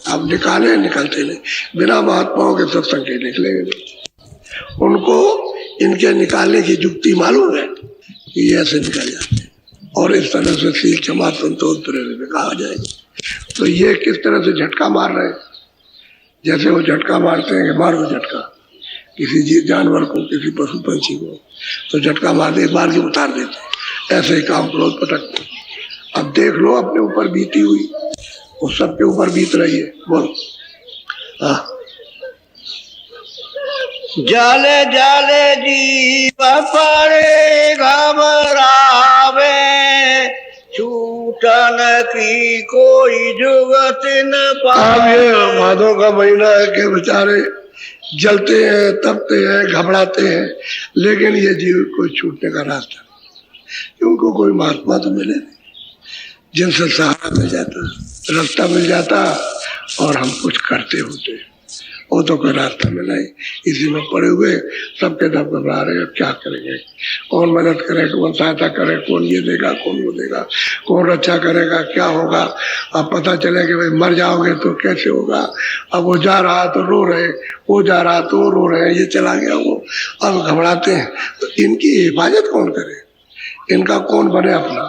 अब निकाले, निकलते नहीं, बिना महात्माओं के सत्संग के निकलेंगे नहीं। उनको इनके निकालने की युक्ति मालूम है कि ये ऐसे निकल जाते हैं और इस तरह से शील क्षमा संतोष प्रेम में कहा जाएगा। तो ये किस तरह से झटका मार रहे हैं? जैसे वो झटका मारते हैं कि मारो झटका किसी जीव जानवर को, किसी पशु पंछी को, तो झटका मार दे, एक बार ही उतार देते। ऐसे ही काम क्रोध पटकते। अब देख लो अपने ऊपर बीती हुई, वो सबके ऊपर बीत रही है। बोलो। हाँ जल जल जीव पड़े घबरावे, छूटन की कोई जुगत न अब पावे। ये भादों का महीना है कि बेचारे जलते हैं, तपते हैं, घबराते हैं, लेकिन ये जीव को छूटने का रास्ता नहीं। उनको कोई महात्मा तो मिले नहीं जिनसे सहारा मिल जाता, रास्ता मिल जाता और हम कुछ करते होते। वो तो कोई रास्ता मिला ही, इसी में पड़े हुए सबके सब घबरा रहे हैं, क्या करेंगे, कौन मदद करे, कौन सहायता करे, कौन ये देगा, कौन वो देगा, कौन रक्षा करेगा, क्या होगा। अब पता चले कि भाई मर जाओगे तो कैसे होगा। अब वो जा रहा तो रो रहे, वो जा रहा तो रो रहे, ये चला गया वो, अब घबराते हैं। तो इनकी हिफाजत कौन करे, इनका कौन बने अपना।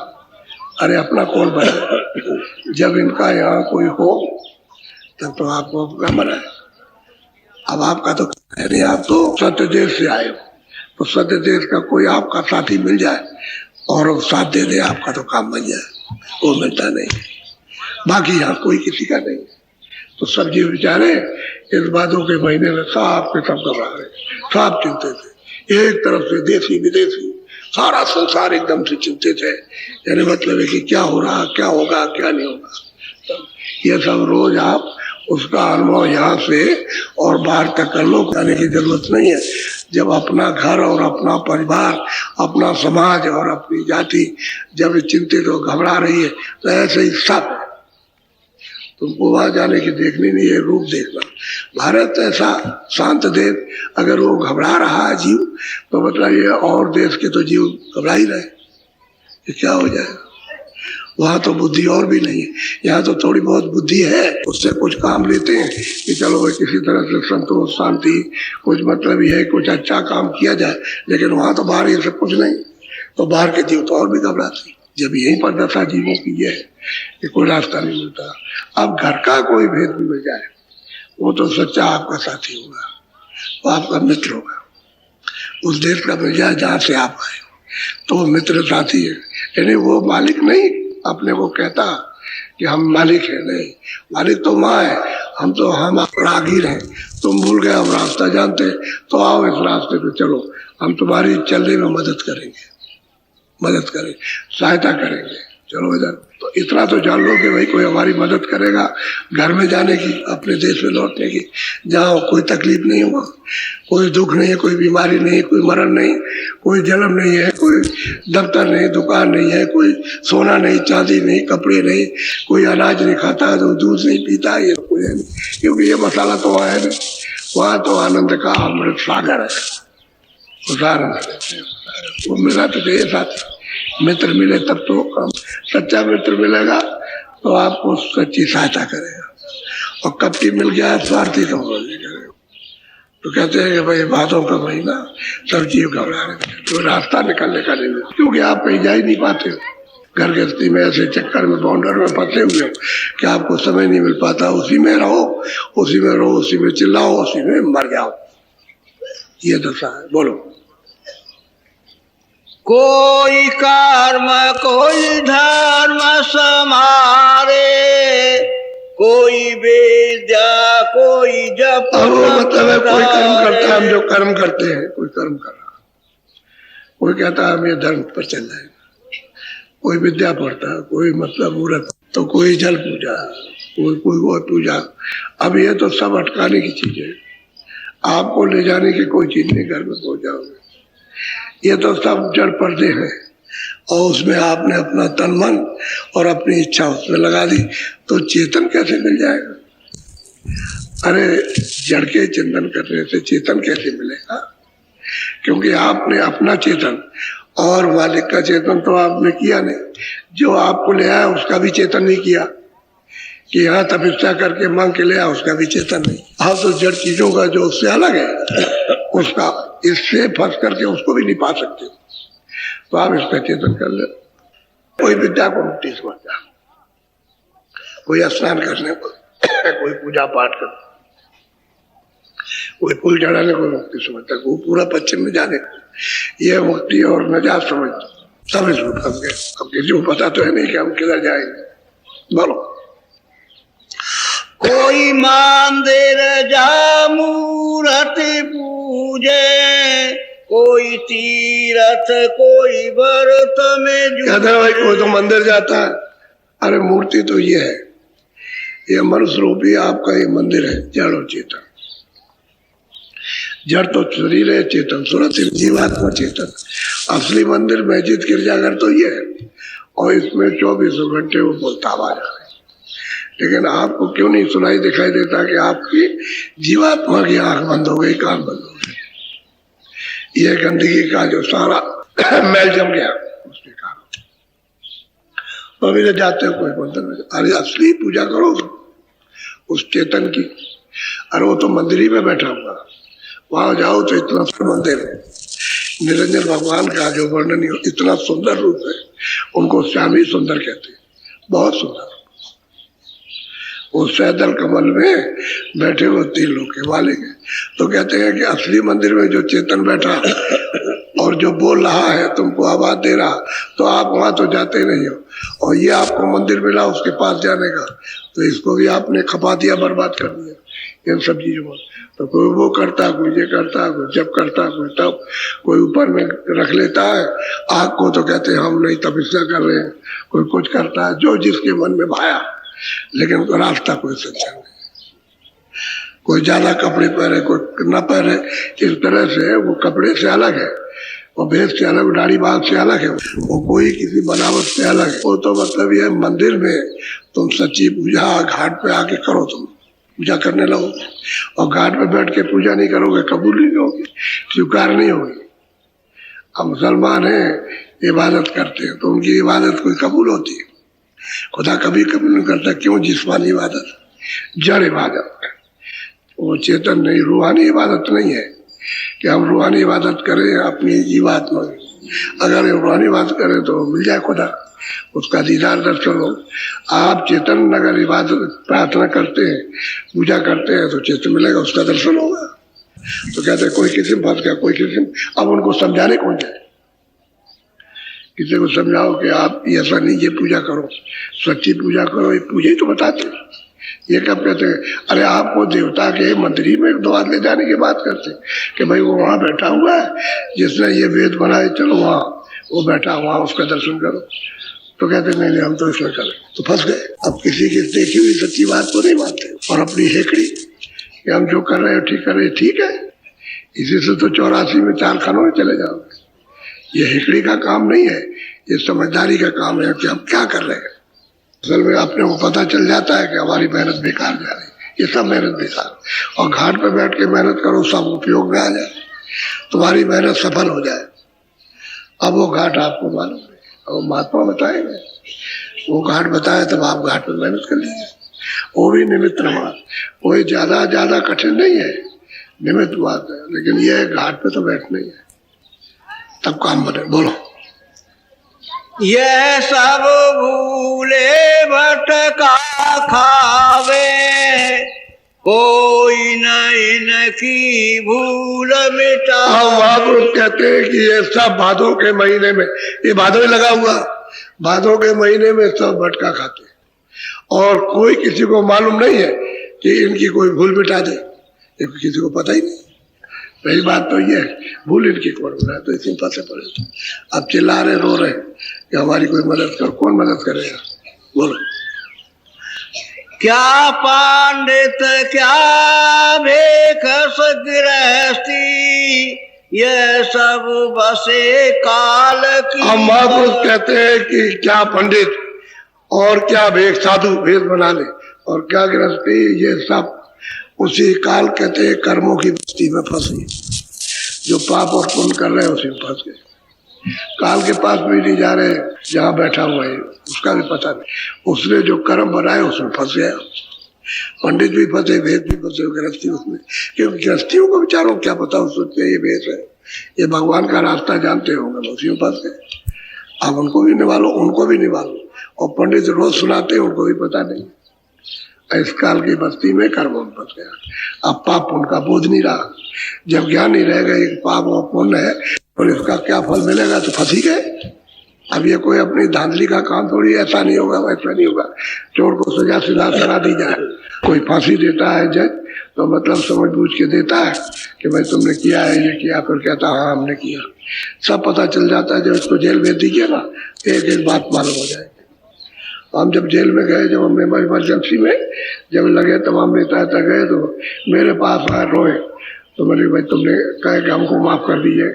अरे अपना कौन बने, जब इनका यहाँ कोई हो तब तो आपको अपना बनाए। अब आपका तो है नहीं, आप तो सत्य देश से आए हो, तो सत्य देश का कोई आपका साथी मिल जाए और वो साथ दे दे, आपका तो काम बन जाए। वो मिलता नहीं, बाकी यहाँ कोई किसी का नहीं। तो सब जीव बेचारे इस बातों के महीने में साफ के सब घबरा रहे, साफ चिंतित थे। एक तरफ से देशी विदेशी सारा संसार एकदम से चिंतित है। यानी मतलब है कि क्या हो रहा, क्या होगा, क्या नहीं होगा। ये सब रोज आप उसका अनुभव यहाँ से और बाहर तक कर लो, जाने की जरूरत नहीं है। जब अपना घर और अपना परिवार, अपना समाज और अपनी जाति जब चिंतित और घबरा रही है तो ऐसे ही सब है। तुमको वहां जाने की देखनी नहीं है, रूप देखना। भारत ऐसा शांत देश, अगर वो घबरा रहा है जीव तो मतलब ये और देश के तो जीव घबरा ही रहे, ये क्या हो जाएगा। वहां तो बुद्धि और भी नहीं है, यहाँ तो थोड़ी बहुत बुद्धि है, उससे कुछ काम लेते हैं कि चलो भाई किसी तरह से संतोष शांति कुछ मतलब ही है, कुछ अच्छा काम किया जाए। लेकिन वहां तो बाहर ये सब कुछ नहीं, तो बाहर के जीव तो और भी घबराते। जब यहीं पर दशा जीवों की ये है कि कोई रास्ता नहीं मिलता। अब घर का कोई भेद भी मिल जाए वो तो सच्चा आपका साथी होगा, वो आपका मित्र होगा। उस देश का मिल जाए जहाँ से आप आए तो वो मित्र साथी है। यानी वो मालिक नहीं अपने को कहता कि हम मालिक है, नहीं, मालिक तो माँ है, हम राहगीर हैं। तुम भूल गए, हम रास्ता जानते हैं, तो आओ इस रास्ते पे चलो, हम तुम्हारी चलने में मदद करेंगे, सहायता करेंगे, चलो इधर। तो इतना तो जान लो कि भाई कोई हमारी मदद करेगा घर में जाने की, अपने देश में लौटने की, जहाँ कोई तकलीफ नहीं होगा, कोई दुख नहीं है, कोई बीमारी नहीं, कोई मरण नहीं, कोई जन्म नहीं है, कोई दफ्तर नहीं, दुकान नहीं है, कोई सोना नहीं, चांदी नहीं, कपड़े नहीं, कोई अनाज नहीं खाता, तो दूध नहीं पीता, ये कोई है नहीं। क्योंकि ये मसाला तो वहाँ है नहीं, वहाँ तो आनंद का अमृत सागर है, वो मिला तो चाहिए साथ। मित्र मिले तब तो काम, सच्चा मित्र मिलेगा तो आपको सच्ची सहायता करेगा, और कपटी मिल गया स्वार्थी तो करेगा। तो कहते हैं कि भाई भादों का महीना सब जीव घबरा रहे, तो रास्ता निकलने का नहीं मिलता, क्योंकि आप कहीं जा ही नहीं पाते हो। घर गृहस्थी में ऐसे चक्कर में बाउंडर में फंसे हुए हो कि आपको समय नहीं मिल पाता। उसी में रहो, उसी में चिल्लाओ, उसी में मर जाओ, ये दशा है। बोलो। कोई कर्म कोई धर्म समारे, कोई विद्या कोई जप। अब वो मतलब है कोई कर्म करता है, हम जो कर्म करते हैं, कोई कर्म कर रहा, कोई कहता है हम ये धर्म पर चल जाएंगे, कोई विद्या पढ़ता है, कोई मतलब मुहूर्त, तो कोई जल पूजा, कोई वो पूजा। अब ये तो सब अटकाने की चीज है, आपको ले जाने की कोई चीज नहीं, घर में पहुंच जाओगे। ये तो सब जड़ पर्दे हैं, और उसमें आपने अपना तन मन और अपनी इच्छा उसमें लगा दी, तो चेतन कैसे मिल जाएगा। अरे जड़ के चिंतन करने से चेतन कैसे मिलेगा, क्योंकि आपने अपना चेतन और मालिक का चेतन तो आपने किया नहीं। जो आपको ले आया उसका भी चेतन नहीं किया, कि यहाँ तपस्या करके मांग के ले आया, उसका भी चेतन नहीं। आप तो जड़ चीजों का जो उससे अलग है उसका, इससे फंस करके उसको भी नहीं पा सकते, तो आप इसका चेतन कर ले। कोई विद्या को मुक्ति समझता, कोई स्नान करने को, कोई पूजा पाठ कर, कोई फूल चढ़ाने को मुक्ति समझता, कोई पूरा पश्चिम में जाने को, ये मुक्ति और नजात समझता। सब इसको समझे। अब किसी को पता तो है नहीं कि हम किधर जाएंगे। बोलो। कोई मंदिर जा मूर्ति पूजे, कोई तीरथ कोई व्रत में कहते हैं भाई कोई तो मंदिर जाता है, अरे मूर्ति तो ये है, ये मनुष्य रूपी आपका ये मंदिर है, जड़ और चेतन। जड़ तो शरीर है, चेतन सूरत जीवात्मा चेतन। असली मंदिर मस्जिद गिरजाघर तो ये है, और इसमें 24 घंटे वो बोलता आवाज आ रही। लेकिन आपको क्यों नहीं सुनाई दिखाई देता कि आपकी जीवात्मा की आंख बंद हो गई, कान बंद हो गए, ये गंदगी का जो सारा मैल जम गया उसके कारण। तो अभी तो जाते हो कोई मंदिर में, अरे असली पूजा करो उस चेतन की। अरे वो तो मंदिर ही में बैठा हुआ, वहां जाओ तो इतना मंदिर है, निरंजन भगवान का जो वर्णन इतना सुंदर रूप है, उनको श्यामी सुंदर कहते हैं, बहुत सुंदर। वो सैदल कमल में बैठे हुए 3 लोग के वाले के, तो कहते हैं कि असली मंदिर में जो चेतन बैठा और जो बोल रहा है, तुमको आवाज दे रहा, तो आप वहां तो जाते नहीं हो, और ये आपको मंदिर मिला उसके पास जाने का, तो इसको भी आपने खपा दिया, बर्बाद कर दिया इन सब चीजों को। तो कोई वो करता, कोई ये करता, कोई जब करता, कोई तब, कोई ऊपर में रख लेता है आग को, तो कहते हैं हम नहीं तपस्या कर रहे हैं, कोई कुछ करता है जो जिसके मन में भाया, लेकिन रास्ता कोई सच्चा नहीं। कोई ज्यादा कपड़े पहने, कोई न पहने, इस तरह से वो कपड़े से अलग है, वो भेष से अलग, दाढ़ी बाल से अलग है, वो कोई किसी बनावट से अलग है। वो तो मतलब ये मंदिर में तुम सच्ची पूजा घाट पे आके करो, तुम पूजा करने लगो, और घाट पे बैठ के पूजा नहीं करोगे, कबूल नहीं होगी, स्वीकार नहीं होगी। अब मुसलमान हैं, इबादत करते हैं, तो उनकी इबादत कोई कबूल होती है? खुदा कभी कबूल नहीं करता। क्यों? जिस्मानी इबादत, जड़ इबादत, वो चेतन नहीं, रूहानी इबादत नहीं है कि हम रूहानी इबादत करें अपनी जीवात्मा की। अगर रूहानी इबादत करें तो मिल जाए खुदा, उसका दीदार दर्शन हो। आप चेतन अगर इबादत प्रार्थना करते हैं, पूजा करते हैं, तो चेतन मिलेगा, उसका दर्शन होगा। तो कहते हैं कोई किसी फंस गया, कोई किसी, अब उनको समझाने कौन जाए? किसी को समझाओ कि आप ऐसा नहीं, ये पूजा करो, सच्ची पूजा करो, ये पूजा ही तो बताते हैं। ये कब कहते हैं? अरे आपको देवता के मंदिर ही में द्वार ले जाने की बात करते हैं कि भाई वो वहां बैठा हुआ है जिसने ये वेद बनाए, चलो वहां वो बैठा, वहां उसका दर्शन करो। तो कहते नहीं हम तो इसमें करें, तो फंस गए। अब किसी की देखी हुई सच्ची बात को नहीं मानते, और अपनी हेकड़ी कि हम जो कर रहे हैं ठीक कर रहे हैं, ठीक है, इसी से तो 84 में 4 खानों में चले जाओगे। ये हेकड़ी का काम नहीं है, ये समझदारी का काम है कि हम क्या कर रहे हैं। असल में अपने को पता चल जाता है कि हमारी मेहनत बेकार जा रही है, ये सब मेहनत बेकार। और घाट पे बैठ के मेहनत करो, सब उपयोग में आ जाए, तुम्हारी मेहनत सफल हो जाए। अब वो घाट आपको मालूम है, और महात्मा बताएंगे, वो घाट बताए तब आप घाट पे मेहनत कर लीजिए। वो भी निमित्त बात, कोई ज्यादा कठिन नहीं है, निमित्त बात है। लेकिन ये घाट पे तो बैठना ही है, तब काम बने। बोलो। यह सब भूले भटका खावे, कोई नहीं की भूल मिटा। महापुरुष कहते हैं कि ये सब भादों के महीने में, ये भादों ही लगा हुआ, भादों के महीने में सब भटका खाते हैं, और कोई किसी को मालूम नहीं है कि इनकी कोई भूल मिटा दे, ये किसी को पता ही नहीं। पहली बात तो ये है, भूल इनकी कौन मिटाए, तो इसी फंसे पड़े। अब चिल्ला रहे, रो रहे कि हमारी कोई मदद कर, कौन मदद करेगा? बोलो। क्या पांडित क्या भेखस गृहस्थी, यह सब बसे काल की। हम महापुरुष कहते हैं कि क्या पंडित और क्या भेख साधु भेष बना ले, और क्या गृहस्थी, ये सब उसी काल कहते हैं कर्मों की बस्ती में फंसी। जो पाप और पुण्य कर रहे हैं उसी में फंस गए। काल के पास भी नहीं जा रहे, जहाँ बैठा हुआ है उसका भी पता नहीं, उसने जो कर्म बनाए उसमें फंस गया। पंडित भी फंसे, वेद भी फंसे, गृहस्थी उसमें, क्योंकि गृहस्थियों को बेचारों को क्या पता, उस सोचते ये वेद है, ये भगवान का रास्ता जानते होंगे, उसी में फंस गए। अब उनको भी निभालो, उनको भी निभालो, और पंडित रोज सुनाते हैं, उनको भी पता नहीं। इस काल की बस्ती में कर्म में फंस गया। अब पाप पुण्य का बोध नहीं रहा। जब ज्ञान नहीं रहेगा एक पाप और पुण्य है और इसका क्या फल मिलेगा, तो फंसी गए। अब ये कोई अपनी धांधली का काम थोड़ी, ऐसा नहीं होगा वैसा नहीं होगा, चोर को सजा सिधा करा दी जाए। कोई फांसी देता है जज तो मतलब समझ बूझ के देता है कि भाई तुमने किया है, ये किया, फिर कहता हाँ हमने किया, सब पता चल जाता है। जब इसको जेल भेज दीजिए ना, एक एक बात मालूम हो जाएगी। हम जब जेल में गए, जब हमें इमरजेंसी में जब लगे, तमाम नेता गए तो मेरे पास आए रोए, तो मैंने भाई तुमने कहे कि हमको माफ कर दीजिए,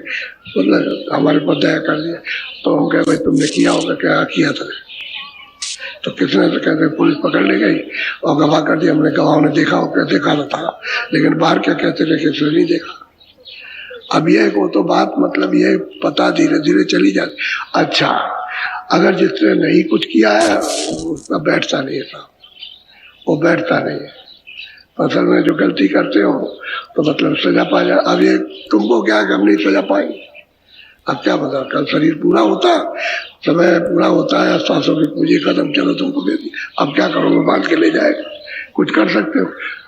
मतलब हमारे पर दया कर दिया। तो हम कहे भाई तुमने किया होगा, क्या किया था? तो किसने तो कहते पुलिस पकड़ ले गई और गवाह कर दिया। हमने गवाहों ने देखा हो, क्या देखा था, लेकिन बाहर क्या कहते थे, किसी ने नहीं देखा। अब ये को तो बात मतलब ये पता धीरे धीरे चली जाती। अच्छा, अगर जिसने नहीं कुछ किया है उसका बैठता नहीं है साहब, वो बैठता नहीं है। असल में जो गलती करते हो तो मतलब सजा पा जाए। अब ये तुमको क्या कि हम नहीं सजा पाएंगे, अब क्या पता कल शरीर पूरा होता, समय पूरा होता है, सांसों की पूंजी खत्म, चलो तुमको दे दी, अब क्या करोगे, बांध के ले जाएगा, कुछ कर सकते हो?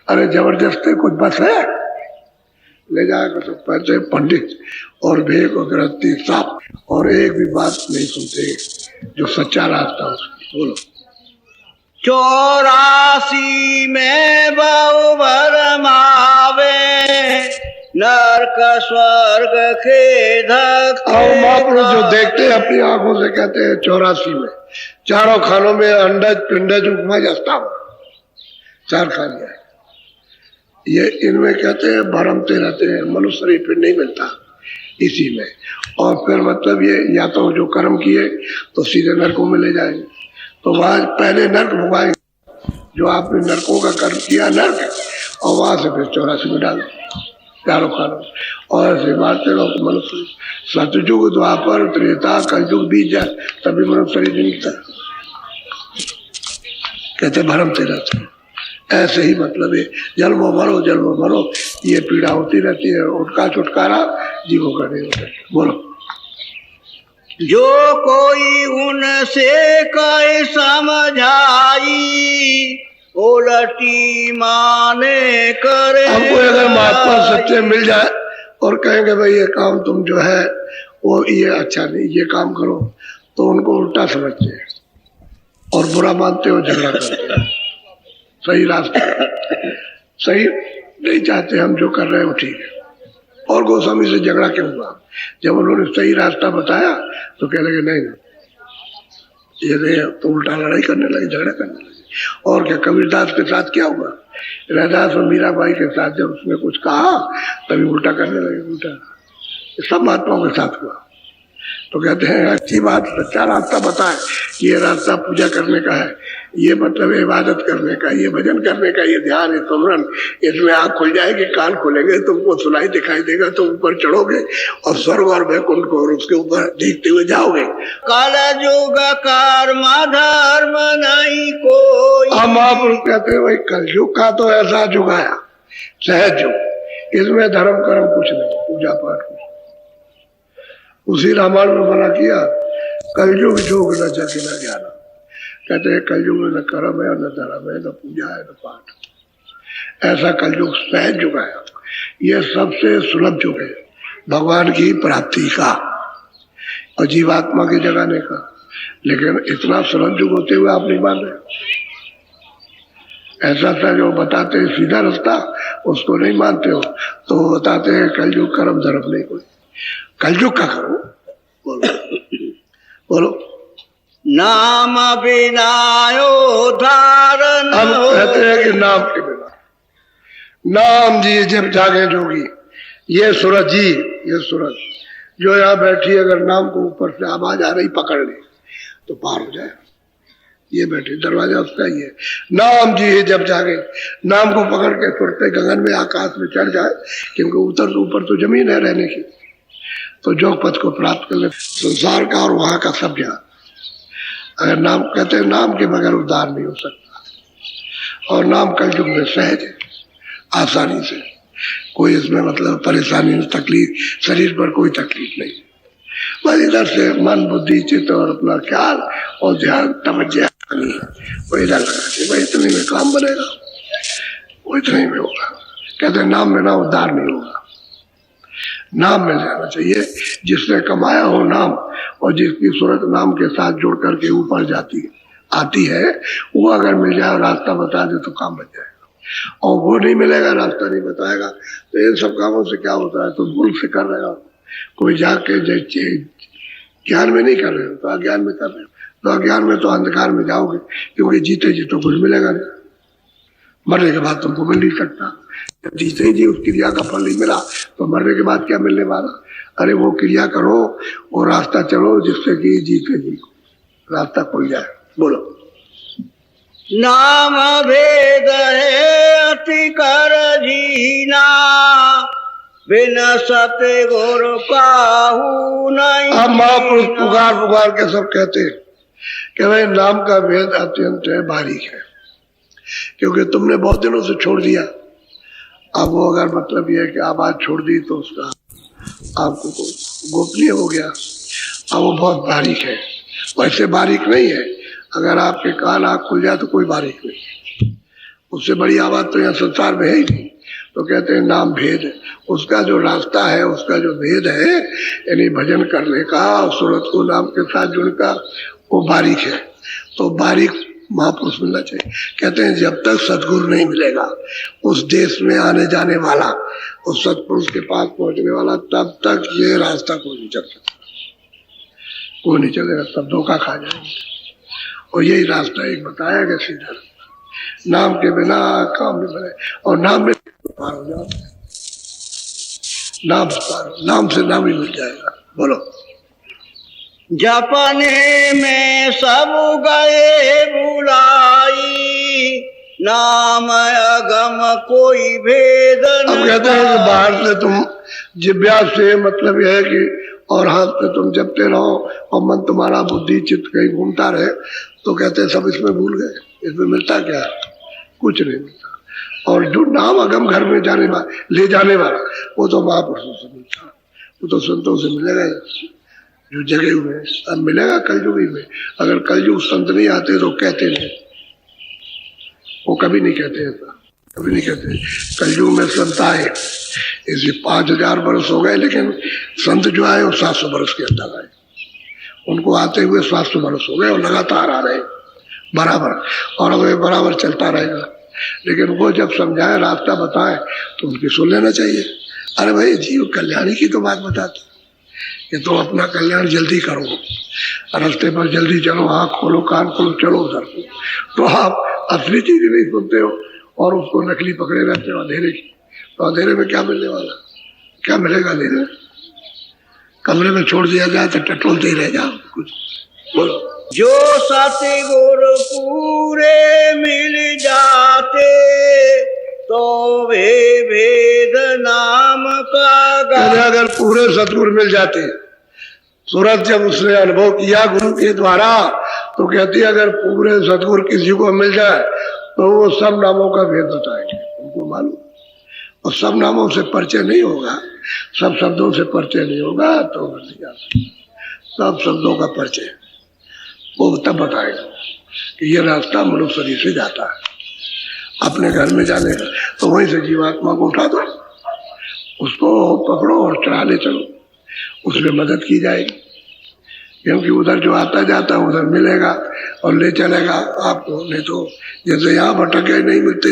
अरे जबरदस्ती कुछ बस है, ले जाएगा तो पैसे पंडित और भेग और गृहस्थी साफ, और एक भी बात नहीं सुनते जो सच्चा रास्ता उसकी। बोलो 84 में बहु भरमावे, नरक स्वर्ग के धक्के। और महापुरुष जो देखते हैं अपनी आंखों से कहते हैं 84 में चारों खानों में अंडज पिंडज उपमा जस्ता, 4 खानियां है। ये इनमें कहते हैं भरमते रहते हैं, मनुष्य शरीर फिर नहीं मिलता इसी में। और फिर मतलब ये या तो जो कर्म किए तो सीधे नरकों में ले जाएंगे, तो वहां पहले नर्क भुगाएंगे, जो आपने नरकों का कर्म किया नर्क, और वहां से फिर 84 में डाल चारों खानों, और ऐसे मारते रहो मनुष्य। सतयुग द्वापर त्रेता कलयुग बीत जाए तभी मनुष्य शरीर नहीं मिलता, कहते भरमते रहते हैं। ऐसे ही मतलब है, जन्मों मरो ये पीड़ा होती रहती है, उनका छुटकारा जीवों का नहीं होता। बोलो जो कोई उनसे कहे समझाई, उलटी माने करे। हमको अगर महात्मा सच्चे मिल जाए और कहेंगे भाई ये काम तुम जो है वो ये अच्छा नहीं, ये काम करो, तो उनको उल्टा समझते हैं और बुरा मानते हो, झगड़ा करते हैं। सही रास्ता सही नहीं चाहते हम, जो कर रहे हैं वो ठीक है। और गोस्वामी से झगड़ा क्यों हुआ? जब उन्होंने सही रास्ता बताया तो कह लगे नहीं ये तो उल्टा लड़ाई करने लगे, झगड़ा करने लगे। और क्या कबीरदास के साथ क्या हुआ? रैदास और मीराबाई के साथ जब उसने कुछ कहा तभी उल्टा करने लगे, उल्टा। सब महात्माओं के साथ हुआ। तो कहते हैं अच्छी बात, सच्चा रास्ता बताए, ये रास्ता पूजा करने का है, ये मतलब इबादत करने का, ये भजन करने का, ये ध्यान है, सुमरन, इसमें आँख खुल जाएगी, कान खुलेंगे, तुमको सुनाई दिखाई देगा, तुम ऊपर चढ़ोगे और स्वर्ग और वैकुंठ को और उसके ऊपर देखते हुए जाओगे। कलयुग कर्म धर्म नहीं कोई। हम महापुरुष कहते हैं भाई कलयुग का तो ऐसा युग आया, सहज युग, इसमें धर्म कर्म कुछ नहीं, पूजा पाठ कुछ। उसी रामायण में मना किया, कलयुग जोग न जग न ज्ञान। कहते हैं कलयुग में न कर्म है, न धर्म है, न पूजा है, न पाठ। ऐसा कलयुग सहज युग है, यह सबसे सुलभ युग है भगवान की प्राप्ति का और जीवात्मा के जगाने का। लेकिन इतना सुलभ युग होते हुए आप नहीं मान रहे। ऐसा था जो बताते हैं सीधा रास्ता, उसको नहीं मानते हो, तो वो बताते हैं कलयुग कर्म धर्म नहीं कोई। कलयुग का करो, बोलो बोलो। नाम बिनायो धारण। हम कहते हैं कि नाम के बिना, नाम जी जब जागे जोगी, ये सूरज जी, ये सूरज जो यहाँ बैठी, अगर नाम को ऊपर से आवाज आ रही पकड़ ले तो पार हो जाए। ये बैठे दरवाजा उसका ही है। नाम जी जब जागे, नाम को पकड़ के तुरते गगन में आकाश में चढ़ जाए, क्योंकि ऊपर तो जमीन है रहने की, तो जो पद को प्राप्त कर ले संसार का और वहां का सब ज्ञान। अगर नाम कहते हैं नाम के बगैर उद्धार नहीं हो सकता, और नाम कलयुग में सहज है, आसानी से, कोई इसमें मतलब परेशानी नहीं, तकलीफ, शरीर पर कोई तकलीफ नहीं। बस इधर से मन बुद्धि चित्त और अपना ख्याल और ध्यान तवज्जो वो इधर लगा के भाई इतने में काम बनेगा, वो इतने में होगा। कहते हैं नाम में ना उद्धार नहीं होगा। नाम मिल जाना चाहिए, जिसने कमाया हो नाम और जिसकी सूरत नाम के साथ जुड़ करके ऊपर जाती आती है, वो अगर मिल जाए रास्ता बता दे तो काम बन जाएगा। और वो नहीं मिलेगा, रास्ता नहीं बताएगा, तो इन सब कामों से क्या होता है? तो भूल से कर रहे हो। कोई जाके ज्ञान में नहीं कर रहे हो तो अज्ञान में कर रहे हो, तो अज्ञान में तो अंधकार में जाओगे, क्योंकि जीते जी तो कुछ मिलेगा नहीं, मरने के बाद तुमको मिल नहीं सकता। जब जीते जी उस क्रिया का फल नहीं मिला तो मरने के बाद क्या मिलने वाला? अरे वो क्रिया करो, वो रास्ता चलो जिससे कि जीते जी रास्ता खुल जाए। बोलो। नाम भेद है अति कर जीना, बिना सत्य गुरु काहू नहीं। अब महापुरुष पुकार पुकार के सब कहते हैं कि भाई नाम का भेद अत्यंत है, बारीक है, क्योंकि तुमने बहुत दिनों से छोड़ दिया। अब वो अगर मतलब ये है कि आवाज छोड़ दी तो उसका आपको गोपनीय हो गया। अब वो बहुत बारीक है, वैसे बारीक नहीं है। अगर आपके कान आँख खुल जाए तो कोई बारीक नहीं, उससे बड़ी आवाज तो यहाँ संसार में है ही नहीं। तो कहते हैं नाम भेद है, उसका जो रास्ता है, उसका जो भेद है, यानी भजन करने का, सूरत को नाम के साथ जुड़ने का, वो बारीक है। तो बारीक महापुरुष मिलना चाहिए। कहते हैं जब तक सदगुरु नहीं मिलेगा उस देश में आने जाने वाला, उस सतपुरुष के पास पहुंचने वाला, तब तक ये रास्ता कोई नहीं चल सकता, कोई नहीं चलेगा, सब धोखा खा जाएंगे। और यही रास्ता एक बताया गया सीधा, नाम के बिना काम नहीं बने। और नाम में पार हो जाओ, नाम पार, नाम से नाम ही मिल जाएगा। बोलो। जपने में सब गए बुलाई, नाम अगम कोई भेद अब कहते हैं कि बाहर से तुम जिब्या से मतलब यह है कि और हाथ से तुम जपते रहो और मन तुम्हारा बुद्धि चित्त कहीं घूमता रहे, तो कहते हैं सब इसमें भूल गए। इसमें मिलता क्या? कुछ नहीं मिलता। और जो नाम अगम घर में जाने वाला, ले जाने वाला, वो तो महापुरुषों से मिलता, वो तो संतों से मिलेगा जो जगह हुए। अब मिलेगा कलयुग में। अगर कलयुग संत नहीं आते तो कहते नहीं, वो कभी नहीं कहते ऐसा, कभी नहीं कहते। कलयुग में संत आए, इसे 5000 वर्ष हो गए, लेकिन संत जो आए वो 700 वर्ष के अंदर आए। उनको आते हुए 700 वर्ष हो गए और लगातार आ रहे बराबर, और अब ये बराबर चलता रहेगा। लेकिन वो जब समझाए, रास्ता बताए, तो उनकी सुन लेना चाहिए। अरे भाई जीव कल्याणी की तो बात बताते कि तुम अपना कल्याण जल्दी करो, रास्ते पर जल्दी चलो, आँख खोलो, कान खोलो, चलो उधर को। तो आप असली चीज नहीं सुनते हो और उसको नकली पकड़े रहते हो अंधेरे की। तो अंधेरे में क्या मिलने वाला? क्या मिलेगा अंधेरे? कमरे में छोड़ दिया जाए तो टटोलते ही रह जाओ कुछ। बोलो। जो सतगुरु पूरे मिल जाते, तो वे भेद नाम का अगर पूरे सतगुरु मिल जाते, सूरत जब उसने अनुभव किया गुरु के द्वारा, तो कहती है अगर पूरे सतगुरु किसी को मिल जाए तो वो सब नामों का भेद बताएंगे, उनको मालूम। और सब नामों से परिचय नहीं होगा, सब शब्दों से परिचय नहीं होगा, तो सब शब्दों का परिचय वो तब बताएगा कि ये रास्ता मनुष्य शरीर से जाता है अपने घर में जाने का। तो वहीं से जीवात्मा को उठा दो, उसको पकड़ो और चढ़ा ले चलो, उसमें मदद की जाएगी। क्योंकि उधर जो आता जाता उधर मिलेगा और ले चलेगा आपको। नहीं तो जैसे यहाँ भटक गए नहीं मिलते,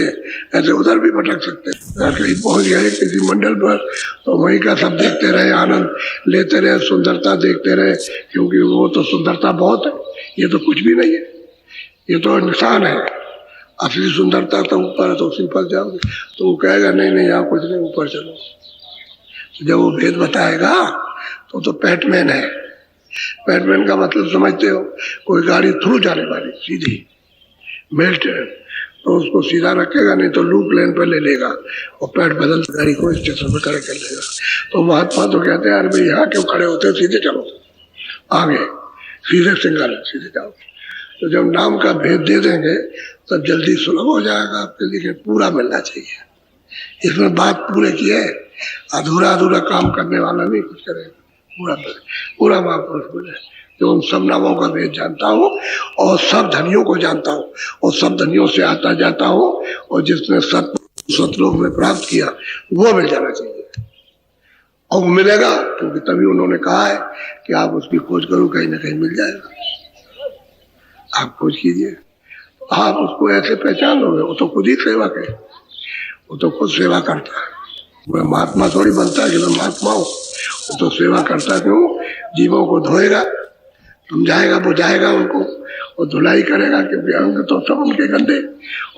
ऐसे उधर भी भटक सकते हैं। कहीं पहुंच गए किसी मंडल पर, तो वहीं का सब देखते रहे, आनंद लेते रहे, सुंदरता देखते रहे, क्योंकि वो तो सुंदरता बहुत है, ये तो कुछ भी नहीं है, ये तो निशान है। असली सुंदरता तो ऊपर है, तो सिंपल जाओगे तो वो कहेगा नहीं नहीं यहाँ कुछ नहीं, ऊपर चलो। जब वो भेद बताएगा तो पैटमैन है। पैटमैन का मतलब समझते हो? कोई गाड़ी थ्रू जाने वाली सीधी बेल्ट है, तो उसको सीधा रखेगा, नहीं तो लूप लेन पर ले लेगा और पैट बदल गाड़ी को स्टेशन पर खड़े कर लेगा। तो महात्मा तो कहते हैं यार भाई यहाँ क्यों खड़े होते, सीधे चलो आगे, सीधे सिंगल सीधे जाओ। तो जब नाम का भेद दे देंगे तब जल्दी सुलभ हो जाएगा आपके लिए। पूरा मिलना चाहिए, इसमें बात पूरे की है, अधूरा अधूरा काम करने वाला नहीं कुछ करेगा, पूरा पूरा महापुरुष बोले जो उन सब नामों का भेद जानता हूँ और सब धनियों को जानता हूँ और सब धनियों से आता जाता हूँ, और जिसने सतलोक में प्राप्त किया वो मिल जाना चाहिए। और वो मिलेगा, क्योंकि तभी उन्होंने कहा है कि आप उसकी खोज करो, कहीं ना कहीं मिल जाएगा। आप खोज कीजिए, आप उसको ऐसे पहचान लोगे। वो तो खुद ही सेवक है, वो तो खुद सेवा करता है। मैं महात्मा थोड़ी बनता है कि मैं महात्मा हूँ। वो तो सेवा करता क्यों, जीवों को धोएगा, समझाएगा, बुझाएगा उनको, और धुलाई करेगा, क्योंकि अंग तो सब उनके गंदे,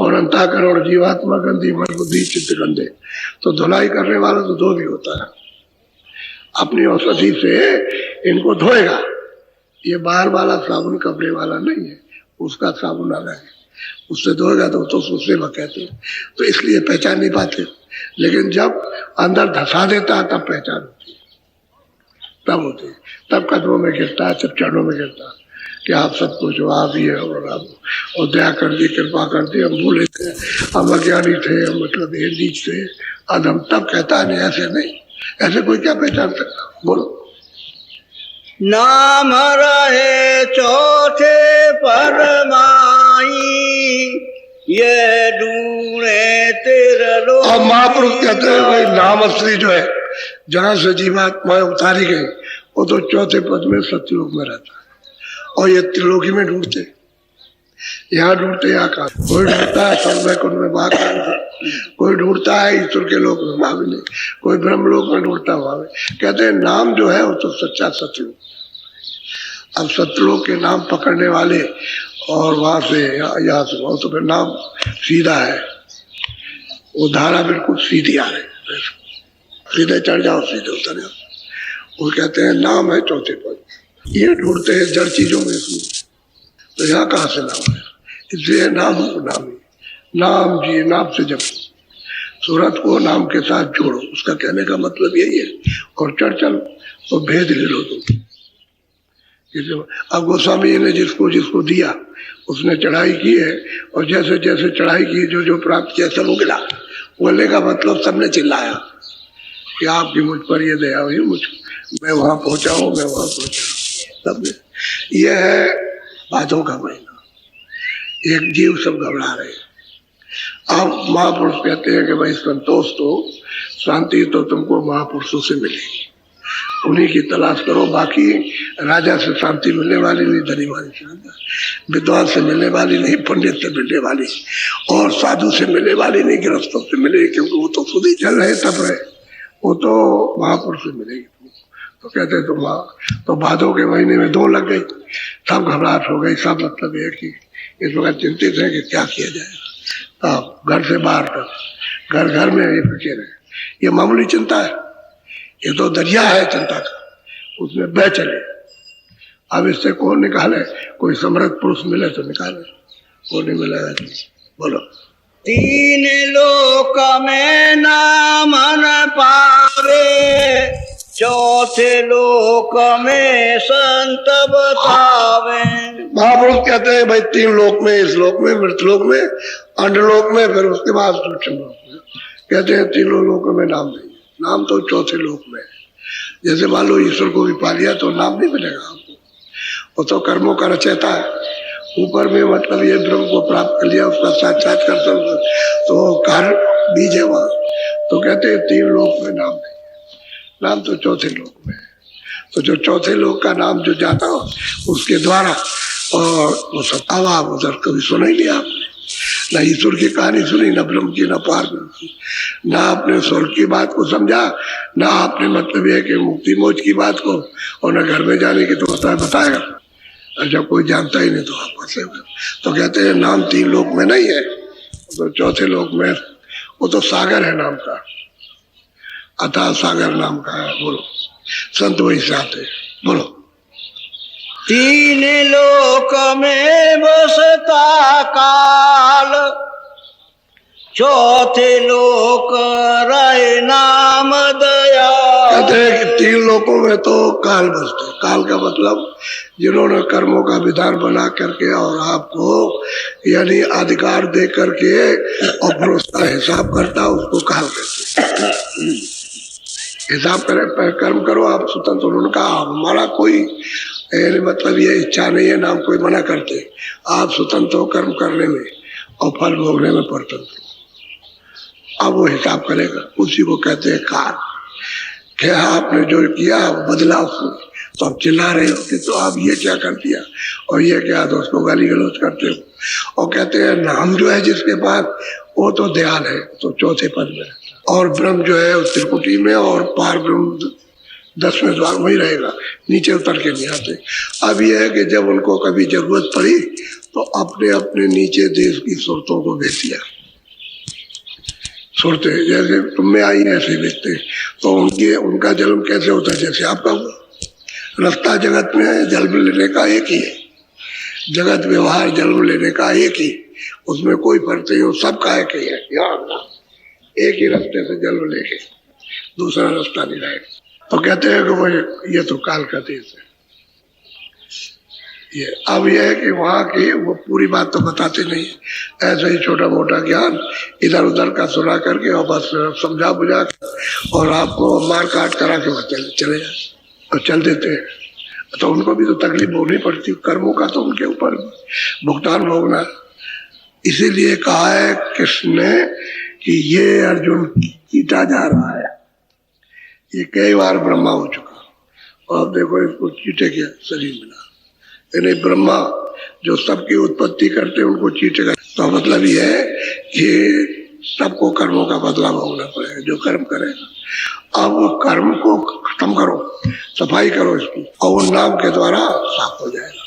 और अंतःकरण और जीवात्मा गंदी, मन बुद्धि चित्त गंदे। तो धुलाई करने वाला तो धो भी होता है, अपनी औषधि से इनको धोएगा। ये बाहर वाला साबुन कपड़े वाला नहीं है, उसका साबुन अलग है, उससे धोएगा तो उसको सेवा कहते हैं। तो इसलिए पहचान नहीं पाते, लेकिन जब अंदर धसा देता है तब पहचान होती है, तब होती है, तब कदमों में गिरता है, तब चरणों में गिरता है कि आप सब कुछ हो, आप ही है, और दया कर दी, कृपा कर दी, हम भूले थे, हम अज्ञानी थे, हम मतलब ये नीच थे, आज हम तब कहता है। नहीं, ऐसे नहीं, ऐसे कोई क्या पहचान सकता, बोलो। नाम रहे चौथे परमाई, ये ढूंढे तेरा लोक। और महापुरुष कहते हैं भाई नाम असली जो है, जहां से जीवात्मा उतारी गई, वो तो चौथे पद में सत्यलोक में रहता है, और ये त्रिलोकी में ढूंढते, यहाँ ढूंढते, यहाँ का कोई ढूंढता है सर्व कुंड में महाकाल, कोई ढूंढता है ईश्वर के लोक में महाविले, कोई ब्रह्मलोक में ढूंढता है वहां। कहते हैं नाम जो है वो तो सच्चा सत्यलोक। अब सत्यलोक के नाम पकड़ने वाले और वहां से यहाँ से वहां, तो फिर नाम सीधा है, वो धारा बिल्कुल सीधी आ रही, सीधे चढ़ जाओ, सीधे उतर जाओ। वो कहते हैं नाम है चौथे पद। ये ढूंढते हैं जड़ चीजों में, इसमें तो यहाँ कहाँ से नाम है, इसलिए नाम नाम ही नाम जी, नाम से जब सूरत को नाम के साथ जोड़ो, उसका कहने का मतलब यही है। और चढ़ तो भेद ले लो तुम। अब गोस्वामी जी ने जिसको जिसको दिया उसने चढ़ाई की है, और जैसे जैसे चढ़ाई की, जो जो प्राप्त किया सब उगला। बोलने का मतलब सबने चिल्लाया कि आपकी मुझ पर ये दया हुई, मुझ मैं वहां पहुंचा हूं, मैं वहां पहुंचा। सबने, यह है बातों का महीना, एक जीव सब घबरा रहे हैं। अब महापुरुष कहते हैं कि भाई संतोष तो, शांति तो तुमको महापुरुषों से मिलेगी, उन्हीं की तलाश करो। बाकी राजा से शांति मिलने वाली नहीं, धनी वाली से, विद्वान से मिलने वाली नहीं, पंडित से मिलने वाली, और साधु से मिलने वाली नहीं, गृहस्थों से मिलेगी, क्योंकि वो तो खुद ही चल रहे तब रहे, वो तो महापुरुष से मिलेगी। तो कहते तो भादों के महीने में 2 लग गई, सब घबराहट हो गई, सब मतलब है कि इस वक्त चिंतित है कि क्या किया जाए। अब घर से बाहर तक, घर घर में ये फिक्र है, ये मामूली चिंता है, ये तो दरिया है चिंता का, उसमें बह चले। अब इससे कौन निकाले, कोई समर्थ पुरुष मिले तो निकाले, वो नहीं मिलेगा। बोलो। 3 लोक में नाम न पावे, चौथे लोक में संत बतावे। महापुरुष कहते हैं भाई 3 लोक में, इस लोक में, मृतलोक में, अंडलोक में, फिर उसके बाद सूक्ष्म लोक में। कहते हैं 3 लोकों में नाम नहीं, नाम तो चौथे लोक में। जैसे मान लो ईश्वर को भी पा लिया तो नाम नहीं मिलेगा आपको, वो तो कर्मों का रचयिता है। ऊपर में मतलब ये ब्रह्म को प्राप्त कर लिया, उसका साक्षात्कार तो कारण बीज है वहां। तो कहते हैं 3 लोक में नाम नहीं, नाम तो चौथे लोक में है। तो जो चौथे लोक का नाम जो जाता हो उसके द्वारा, और वो सब अब उधर कभी सुना ही नहीं आपने, न ईश्वर की कहानी सुनी, न ब्रह्म की, न पार की, न आपने स्वर्ग की बात को समझा, न आपने मतलब ये कि मुक्ति मोक्ष की बात को, और न घर में जाने की तो बताएगा। और जब कोई जानता ही नहीं तो आप कैसे। तो कहते हैं नाम 3 लोक में नहीं है, तो चौथे लोक में, वो तो सागर है नाम का, अतः सागर नाम का है। बोलो, संत वही से आते, बोलो। 3 लोक में बसता काल, चौथे लोक रहे नाम दया। कहते हैं कि 3 लोकों में तो काल बसते। काल का मतलब जिन्होंने कर्मों का विधान बना करके और आपको यानी अधिकार दे करके और फिर उसका हिसाब करता, उसको काल कहते। हिसाब करे, कर्म करो आप स्वतंत्र। उनका हमारा कोई मतलब ये इच्छा नहीं है, नाम कोई मना करते, आप स्वतंत्र हो कर्म करने में और फल भोगने में परतंत्र हो। अब वो हिसाब करेगा, उसी को कहते हैं काल। कि आपने जो किया बदला उसको, तो आप चिल्ला रहे हो कि तो आप ये क्या कर दिया और ये क्या, तो उसको गाली गलौज करते हो। और कहते हैं नाम जो है जिसके पास वो तो दयाल है, तो चौथे पद में, और ब्रह्म जो है उस त्रिकुटी में, और पार ब्रह्म 10वें द्वार वही रहेगा, नीचे उतर के नहीं आते। अब यह है कि जब उनको कभी जरूरत पड़ी तो अपने अपने नीचे देश की सुरतों को भेज दिया। सुरते जैसे तुम में आई ऐसे भेजते, तो उनका जन्म कैसे होता है, जैसे आपका हुआ। रास्ता जगत में है, जन्म लेने का एक ही है, जगत व्यवहार जन्म लेने का एक ही, उसमें कोई फर्क नहीं हो, सबका एक ही है। यहाँ एक ही रास्ते से जन्म लेके दूसरा रास्ता नहीं रहेगा। तो कहते हैं कि वो ये तो काल का देश है। ये अब यह है कि वहां की वो पूरी बात तो बताते नहीं, ऐसा ही छोटा मोटा ज्ञान इधर उधर का सुना करके और बस समझा बुझा और आपको मार काट करा के चले जाए और चल देते हैं। तो उनको भी तो तकलीफ भोगनी पड़ती, कर्मों का तो उनके ऊपर भुगतान भोगना। इसीलिए कहा है कृष्ण ने कि ये अर्जुन जीता जा रहा है, ये कई बार ब्रह्मा हो चुका, और अब देखो इसको चीटे के शरीर मिला। यानी ब्रह्मा जो सबकी उत्पत्ति करते हैं उनको चीटेगा, तो मतलब ये है कि सबको कर्मों का बदला भोगना पड़ेगा जो कर्म करेगा। अब वो कर्म को खत्म करो, सफाई करो इसकी, और वो नाम के द्वारा साफ हो जाएगा,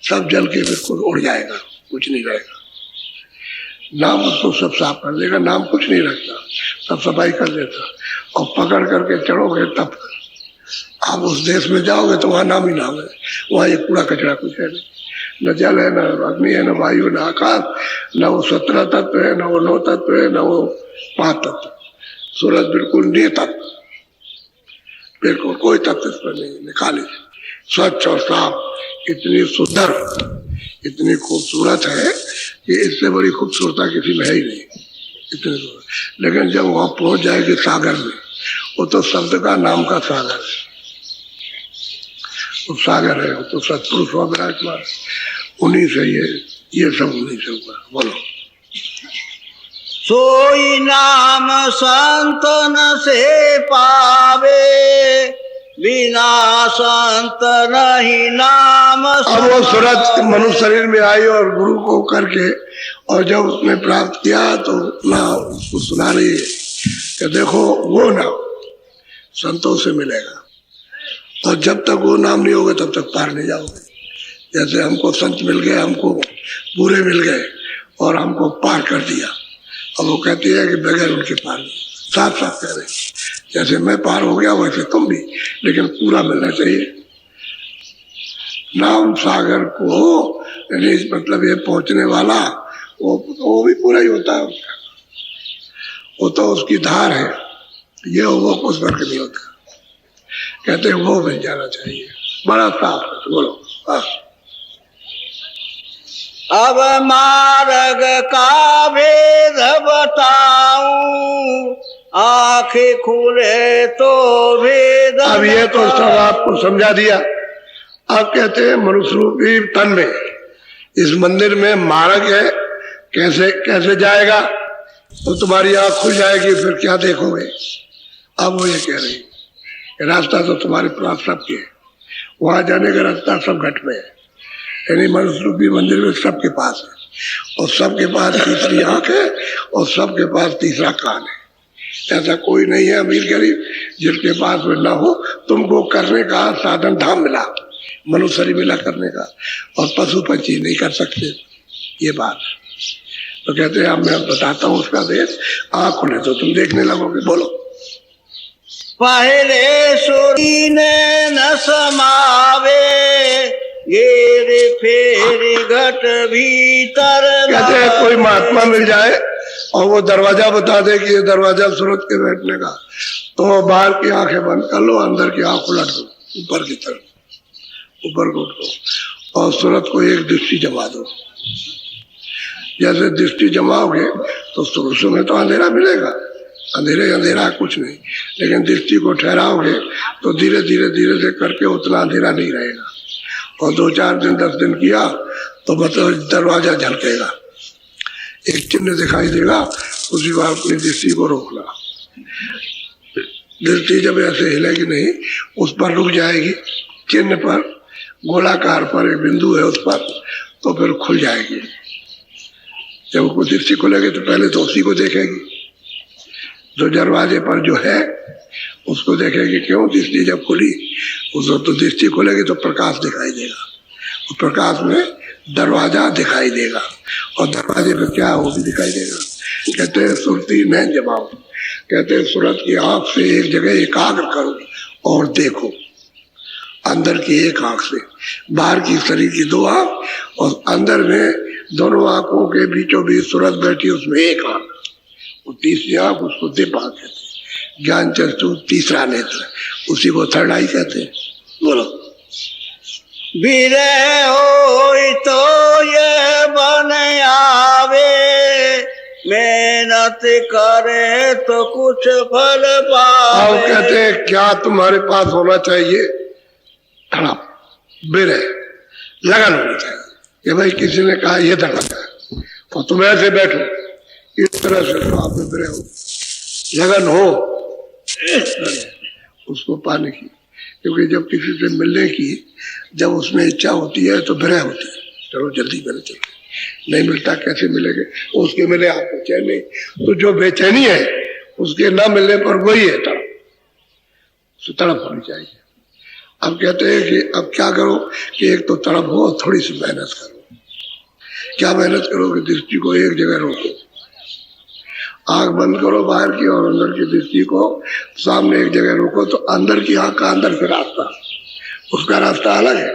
सब जल के बिल्कुल उड़ जाएगा, कुछ नहीं रहेगा। नाम उसको सब साफ कर देगा, नाम कुछ नहीं रखता, सब सफाई कर देता। और पकड़ करके चढ़ोगे तब आप उस देश में जाओगे तो वहां नाम ही नाम है, वहां ये कूड़ा कचरा कुछ है नहीं, न जल है, न अग्नि है, न वायु, न आकाश, न वो 17 तत्व है, न वो 9 तत्व है, न वो 5 तत्व, सूरज बिल्कुल नितत्व, बिल्कुल कोई तत्व इस पर नहीं, निकाली स्वच्छ और साफ, इतनी सुंदर, इतनी खूबसूरत है कि इससे बड़ी खूबसूरता किसी में है ही नहीं, इतनी सूरत। लेकिन जब वहां पहुंच जाएगी सागर में, वो तो शब्द का नाम का सागर है, वो सागर है, वो तो सत्पुरुष हुआ विराजमान, उन्हीं से ये सब उन्हीं से हुआ। बोलो सोई नाम संतन से पावे, बिना संत नहीं नाम। अब वो सूरत मनुष्य शरीर में आई और गुरु को करके, और जब उसने प्राप्त किया तो ना उसको सुना रही है कि देखो वो नाम संतों से मिलेगा, और जब तक वो नाम नहीं होगा तब तक पार नहीं जाओगे। जैसे हमको संत मिल गए, हमको पूरे मिल गए और हमको पार कर दिया, अब वो कहती है कि बगैर उनके पार नहीं, साफ साफ कह रहे, जैसे मैं पार हो गया वैसे तुम भी, लेकिन पूरा मिलना चाहिए। नाम सागर को मतलब ये पहुंचने वाला वो भी पूरा ही होता है उसका, वो तो उसकी धार है, ये वो कुछ फर्क नहीं होता। कहते हैं वो मिल जाना चाहिए, बड़ा साफ है। बोलो अब मार्ग का भेद बताऊं, आंखें खुले तो भेद। अब ये तो सब आपको समझा दिया। आप कहते हैं मनुष्य रूपी तन में इस मंदिर में मार्ग है, कैसे कैसे जाएगा, तो तुम्हारी आंख खुल जाएगी, फिर क्या देखोगे। अब वो ये कह रही है रास्ता तो तुम्हारे पास सबके है, वहां जाने का रास्ता सब घट में है, यानी मनुष्य रूपी मंदिर में सबके पास है, और सबके पास तीसरी आंख है, और सबके पास तीसरा कान है। ऐसा कोई नहीं है अमीर गरीब जिसके पास में ना हो। तुमको करने का साधन धाम मिला, मनुष्य शरीर मिला करने का, और पशु पक्षी नहीं कर सकते ये बात। तो कहते हैं अब मैं बताता हूँ उसका देश, आँख खुले तो तुम देखने लगोगे। बोलो पहले सुरी ने न समावे, घेर फेर घट भीतर। कहते हैं कोई महात्मा मिल जाए और वो दरवाजा बता दे कि ये दरवाजा सूरत के बैठने का, तो बाहर की आंखें बंद कर लो, अंदर की आंख उलट दो, ऊपर की तरफ, ऊपर को उठो, और सूरत को एक दृष्टि जमा दो। जैसे दृष्टि जमाओगे तो सूरत में तो अंधेरा मिलेगा, अंधेरे अंधेरा कुछ नहीं, लेकिन दृष्टि को ठहराओगे तो धीरे धीरे धीरे से करके उतना अंधेरा नहीं रहेगा। और 2-4 दिन 10 दिन किया तो मतलब दरवाजा झलकेगा, एक चिन्ह दिखाई देगा, उसी बार अपनी दृष्टि को रोकना। दृष्टि जब ऐसे हिलेगी नहीं, उस पर रुक जाएगी, चिन्ह पर, गोलाकार पर एक बिंदु है उस पर, तो फिर खुल जाएगी। जब उसको दृष्टि खुलेगी तो पहले तो उसी को देखेगी, जो दरवाजे पर जो है उसको देखेगी। क्यों? दृष्टि जब खुली, उसको तो दृष्टि खुलेगी तो प्रकाश दिखाई देगा, और प्रकाश में दरवाजा दिखाई देगा, और दरवाजे पर क्या वो भी दिखाई देगा। कहते हैं सुरती नैन जमाओ, कहते हैं सूरत की आंख से एक जगह एकाग्र करो और देखो, अंदर की एक आंख से, बाहर की शरीर की दो आंख, और अंदर में दोनों आंखों के बीचों बीच सूरत बैठी, उसमें एक आंख, वो तीसरी आंख, उसको दिव्य आंख कहते हैं। ज्ञान चक्षु तीसरा नेत्र, उसी को थर्ड आई कहते हैं। बोलो। विरह हो तो ये बन आवे, मेहनत करे तो कुछ फल पावे। अब कहते हैं क्या तुम्हारे पास होना चाहिए? धड़प, विरह, लगन होनी चाहिए कि भाई किसी ने कहा ये धड़प है और तुम ऐसे बैठो, इस तरह से तो आप में विरह हो, लगन हो उसको पाने की। क्योंकि जब किसी से मिलने की जब उसमें इच्छा होती है तो विरह होती है, चलो जल्दी मिले, चलो नहीं मिलता कैसे मिलेंगे, उसके मिले आपको चैन नहीं, तो जो बेचैनी है उसके ना मिलने पर वही है तड़प, तड़प होनी चाहिए। अब कहते हैं कि अब क्या करो कि एक तो तड़प हो, थोड़ी सी मेहनत करो। क्या मेहनत करो कि दृष्टि को एक जगह रोको, आंख बंद करो बाहर की और अंदर की दृष्टि को सामने एक जगह रोको, तो अंदर की आंख का अंदर से रास्ता, उसका रास्ता अलग है,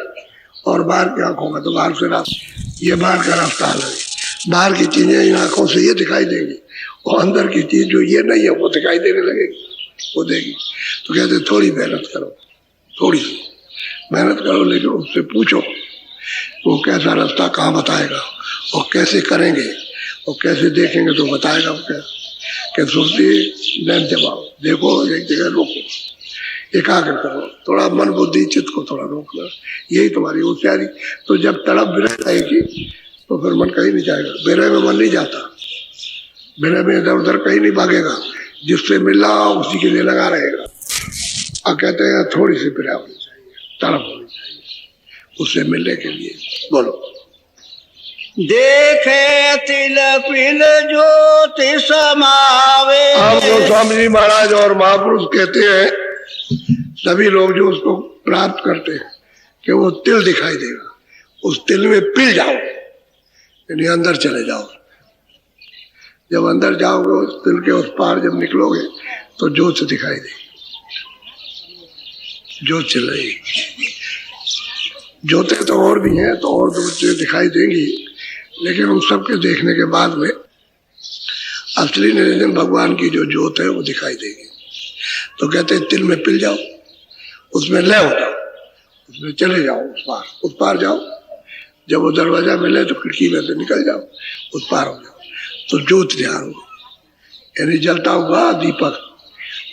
और बाहर की आंखों का तो बाहर से रास्ता, ये बाहर का रास्ता अलग है। बाहर की चीजें इन आंखों से ये दिखाई देगी, और अंदर की चीज जो ये नहीं है वो दिखाई देने लगेगी, वो देगी। तो कहते थोड़ी मेहनत करो, थोड़ी सी मेहनत करो, लेकिन उससे पूछो वो कैसा रास्ता कहाँ बताएगा, और कैसे करेंगे, और कैसे देखेंगे तो बताएगा। वो क्या सुरती नैन जमाओ, देखो एक जगह रोको, एकाग्र करो, थोड़ा मन बुद्धि चित्त को थोड़ा रोकना, यही तुम्हारी होशियारी। तो जब तड़प विरह रहेगी तो फिर मन कहीं नहीं जाएगा, विरह में मन नहीं जाता, विरह में इधर उधर कहीं नहीं भागेगा, जिससे मिला उसी के लिए लगा रहेगा। और कहते हैं थोड़ी सी विरह होनी चाहिए, तड़प होनी चाहिए उससे मिलने के लिए। बोलो। देखे तिल पिल ज्योति समावे। हम गोस्वामी जी महाराज और महापुरुष कहते हैं सभी लोग जो उसको प्राप्त करते हैं कि वो तिल दिखाई देगा, उस तिल में पिल जाओ, यानी अंदर चले जाओ। जब अंदर जाओगे उस तिल के उस पार जब निकलोगे तो ज्योत दिखाई देगी, ज्योत चल रही। ज्योतें तो और भी हैं, तो और ज्योतें दिखाई देंगी, लेकिन उन सबके देखने के बाद में असली निरंजन भगवान की जो ज्योत है वो दिखाई देगी। तो कहते हैं तिल में पिल जाओ, उसमें लय हो जाओ, उसमें चले जाओ, उस पार जाओ। जब वो दरवाजा मिले तो खिड़की में से निकल जाओ, उस पार हो जाओ। तो ज्योत ध्यान हो, यानी जलता हुआ दीपक।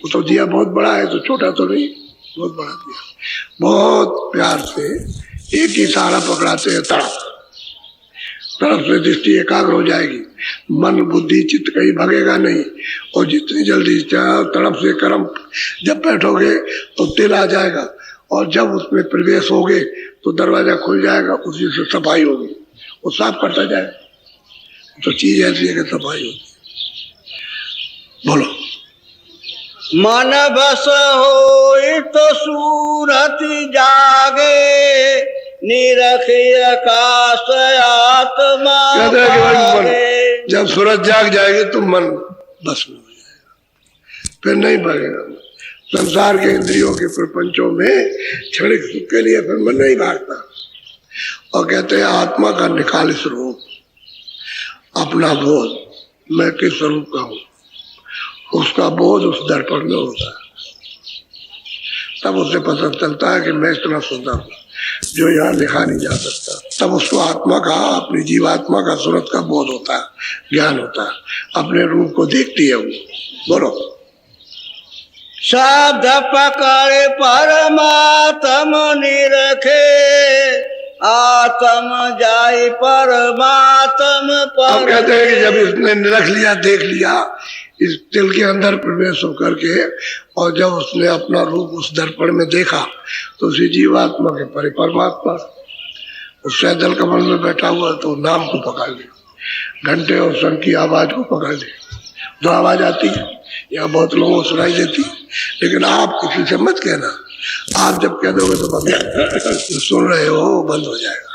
वो तो दिया बहुत बड़ा है, तो छोटा तो नहीं, बहुत बड़ा दिया। बहुत प्यार से एक ही सहारा पकड़ाते हैं, तड़प, तड़प से दृष्टि एकाग्र हो जाएगी, मन बुद्धि चित्त कहीं भगेगा नहीं। और जितनी जल्दी तड़प से कर्म जब बैठोगे तो तिल आ जाएगा, और जब उसमें प्रवेश होगे तो दरवाजा खुल जाएगा, उसी से सफाई होगी, वो साफ करता जाएगा। तो चीज ऐसी है कि सफाई होगी। बोलो। मन बस हो तो सूरत जागे, निरख आकाश आत्मा जागे। जब सूरज जाग जाएगी तो मन बस में हो जाएगा, फिर नहीं भागेगा। संसार के इंद्रियों के प्रपंचों में क्षणिक सुख के लिए फिर मन नहीं भागता। और कहते हैं आत्मा का निकाल स्वरूप, अपना बोध, मैं किस स्वरूप का हूं, उसका बोध उस दर्पण में होता है। तब उसे पता चलता है कि मैं इतना सुंदर हूं जो यहाँ लिखा नहीं जा सकता। तब उसको आत्मा का, अपनी जीवात्मा का, सूरत का बोध होता है, ज्ञान होता है, अपने रूप को देखती है वो। बोलो। शब्द पकड़ परमात्म निरखे, आत्म जाय परमात्म पर। अब कहते हैं कि जब इसने निरख लिया, देख लिया, इस तिल के अंदर प्रवेश होकर के, और जब उसने अपना रूप उस दर्पण में देखा तो उसी जीवात्मा के परिपरमात्मा उस सैदल कमल में बैठा हुआ तो नाम को पकड़ लिया, घंटे और शंख की आवाज को पकड़ लिया। जो आवाज आती है यहाँ बहुत लोगों को सुनाई देती, लेकिन आप किसी से मत कहना, आप जब कह दोगे तो बंद जो सुन रहे हो वो बंद हो जाएगा।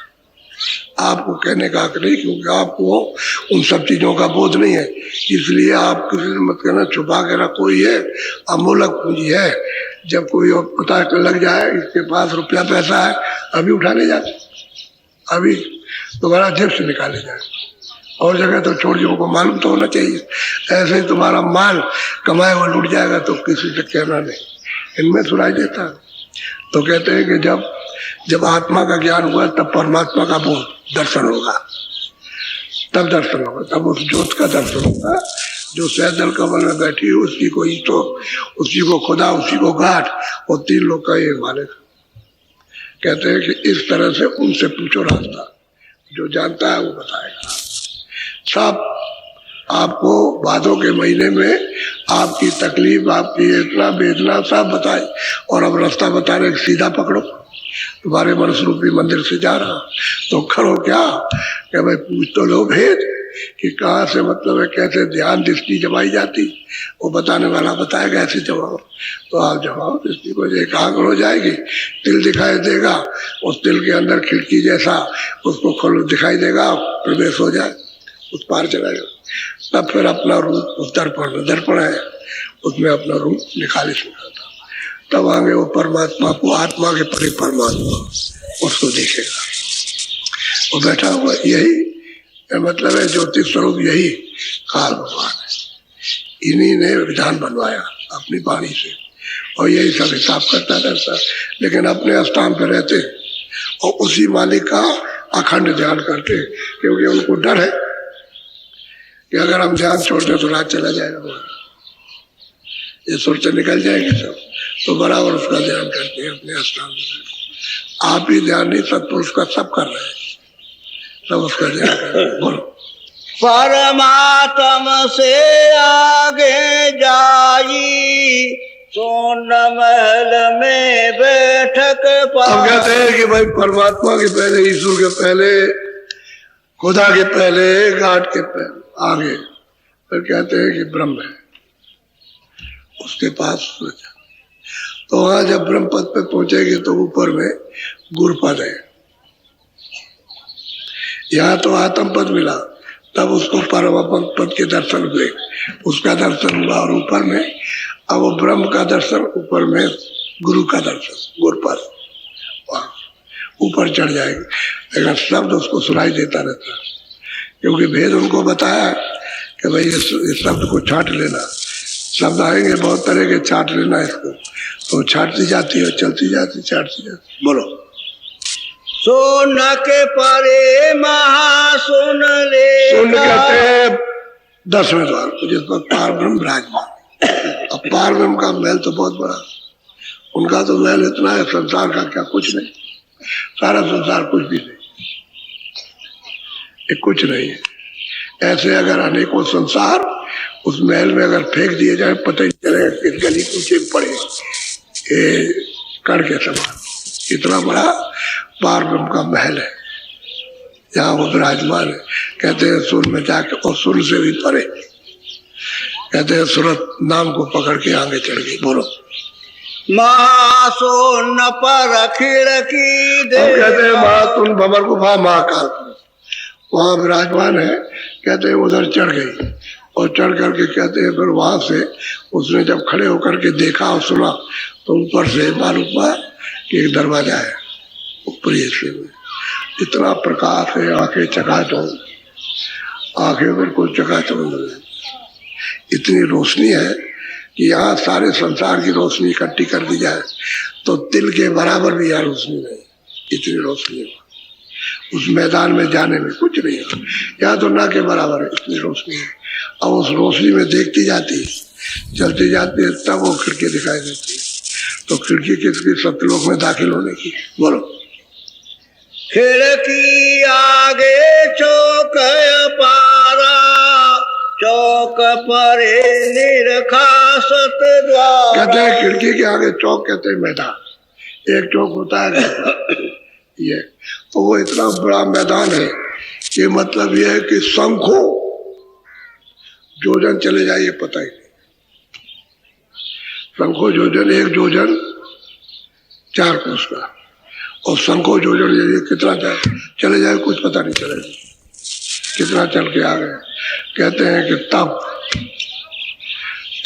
आपको कहने का हक नहीं, क्योंकि आपको उन सब चीजों का बोध नहीं है, इसलिए आप किसी से मत कहना। छुपा के रखो, ये अमूलक पूंजी है। जब कोई और पता लग जाए इसके पास रुपया पैसा है, अभी उठा ले जाए, अभी तुम्हारा जेब से निकाले जाए, और जगह तो छोड़ियों को मालूम तो होना चाहिए। ऐसे ही तुम्हारा माल कमाए हुआ लूट जाएगा तो किसी से कहना नहीं, इनमें सुनाई देता है। तो कहते हैं कि जब आत्मा का ज्ञान हुआ तब परमात्मा का बोध दर्शन होगा, तब दर्शन होगा, तब उस ज्योत का दर्शन होगा जो सैदल कमल में बैठी है, उसकी को ईटो, उसी को खुदा, उसी को गाठ, और 3 लोग का एक मालिक। कहते हैं कि इस तरह से उनसे पूछो रास्ता, जो जानता है वो बताएगा। सब आपको भादों के महीने में आपकी तकलीफ, आपकी इतना वेदना सब बताए, और अब रास्ता बता रहे सीधा पकड़ो, तुम्हारे मनुष्य रूपी मंदिर से जा रहा, तो करो क्या कि भाई पूछ तो लो भेद कि कहाँ से, मतलब है कैसे ध्यान दृष्टि जमाई जाती, वो बताने वाला बताएगा ऐसे जमाओ, तो आप जमाओ दृष्टि को, एकाग्र हो जाएगी, तिल दिखाई देगा, उस तिल के अंदर खिड़की जैसा उसको खोल दिखाई देगा, प्रवेश हो जाए, उस पार चला जाए, तब फिर अपना रूप उस दर्पण है उसमें अपना रूप निकाले सुनाता, तब आगे वो परमात्मा को, आत्मा के परिपरमात्मा उसको देखेगा। वो बैठा हुआ यही मतलब है ज्योतिष स्वरूप, यही काल भगवान है। इन्हीं ने विधान बनवाया अपनी वाणी से, और यही सब हिसाब करता रहता, लेकिन अपने स्थान पर रहते और उसी मालिक का अखंड ध्यान करते, क्योंकि उनको डर है कि अगर हम ध्यान छोड़ दें तो रात चला जाएगा, ये सोचते निकल जाएंगे सब, तो बराबर उसका ध्यान करते हैं अपने स्थान में। आप ही ध्यान नहीं, सत्पुरुष का सब कर रहे हैं, सब उसका ध्यान कर रहे हैं। बोलो। परमात्मा से आगे जाई, सोन महल में बैठक पाई। अब कहते हैं कि भाई परमात्मा के पहले, ईश्वर के पहले, खुदा के पहले, गाठ के पहले आगे फिर कहते हैं कि ब्रह्म है, उसके पास सूरज। तो वहां जब ब्रह्म पद पे पहुंचेगी तो ऊपर में गुरपद है, यहाँ तो आत्म पद मिला, तब उसको परम पद के दर्शन हुए, उसका दर्शन हुआ, और ऊपर में अब वो ब्रह्म का दर्शन, ऊपर में गुरु का दर्शन, गुरपद, ऊपर चढ़ जाएगी। लेकिन शब्द उसको सुनाई देता रहता है, क्योंकि भेद उनको बताया कि भाई ये शब्द को छांट लेना, शब्द आएंगे बहुत तरह के, छांट लेना इसको, तो छाटती जाती है, चलती जाती, छाटती जाती। बोलो। सोन के परे महा सुन ले, सुन कहते हैं 10वें द्वार को, जिस पर पार ब्रह्म विराजमान। अब पार ब्रह्म का महल तो बहुत बड़ा, उनका तो महल इतना है, संसार का क्या कुछ नहीं, सारा संसार कुछ भी नहीं, ये कुछ नहीं है। ऐसे अगर अनेकों संसार उस महल में अगर फेंक दिए जाए, पता ही चलेगा किस गली कूचे पड़े, ये कण के समान इतना बड़ा पार ब्रह्म का महल है, जहाँ वो विराजमान है। कहते हैं सुर में जाके, और सुर से भी परे, कहते हैं सूरत नाम को पकड़ के आगे चढ़ गई। बोलो। महासोन पर खिड़की दे, कहते हैं महातुन भंवर गुफा महाकाल, वहां विराजमान है। कहते हैं उधर चढ़ गई, और चढ़ करके कहते हैं फिर वहां से उसने जब खड़े होकर के देखा और सुना, तो ऊपर से मालूम हुआ कि एक दरवाजा है ऊपरी हिस्से में, इतना प्रकाश है, आंखें चकाचौंध, आंखें बिल्कुल चकाचौंध, इतनी रोशनी है कि यहाँ सारे संसार की रोशनी इकट्ठी कर दी जाए तो तिल के बराबर भी यहाँ रोशनी नहीं, इतनी रोशनी है। उस मैदान में जाने में कुछ नहीं है, यहाँ तो ना के बराबर है, इतनी रोशनी है। अब उस रोशनी में देखती जाती, चलती जाती है, तब वो खिड़की दिखाई देती है। तो खिड़की किसकी? सत्यलोक में दाखिल होने की। बोलो। खिड़की आगे चौक पारा, चौक चौक परे निरखा सत द्वार। कहते हैं खिड़की के आगे चौक कहते हैं मैदान, एक चौक होता है ये, तो वो इतना बड़ा मैदान है कि मतलब ये है कि शंखों जोजन चले जाए ये पता ही नहीं। शंखों जोजन, एक जोजन 4 कोस का, और शंखों जोजन ये कितना चले जाए कुछ पता नहीं चलेगा कितना चल के आ गए। कहते हैं कि तब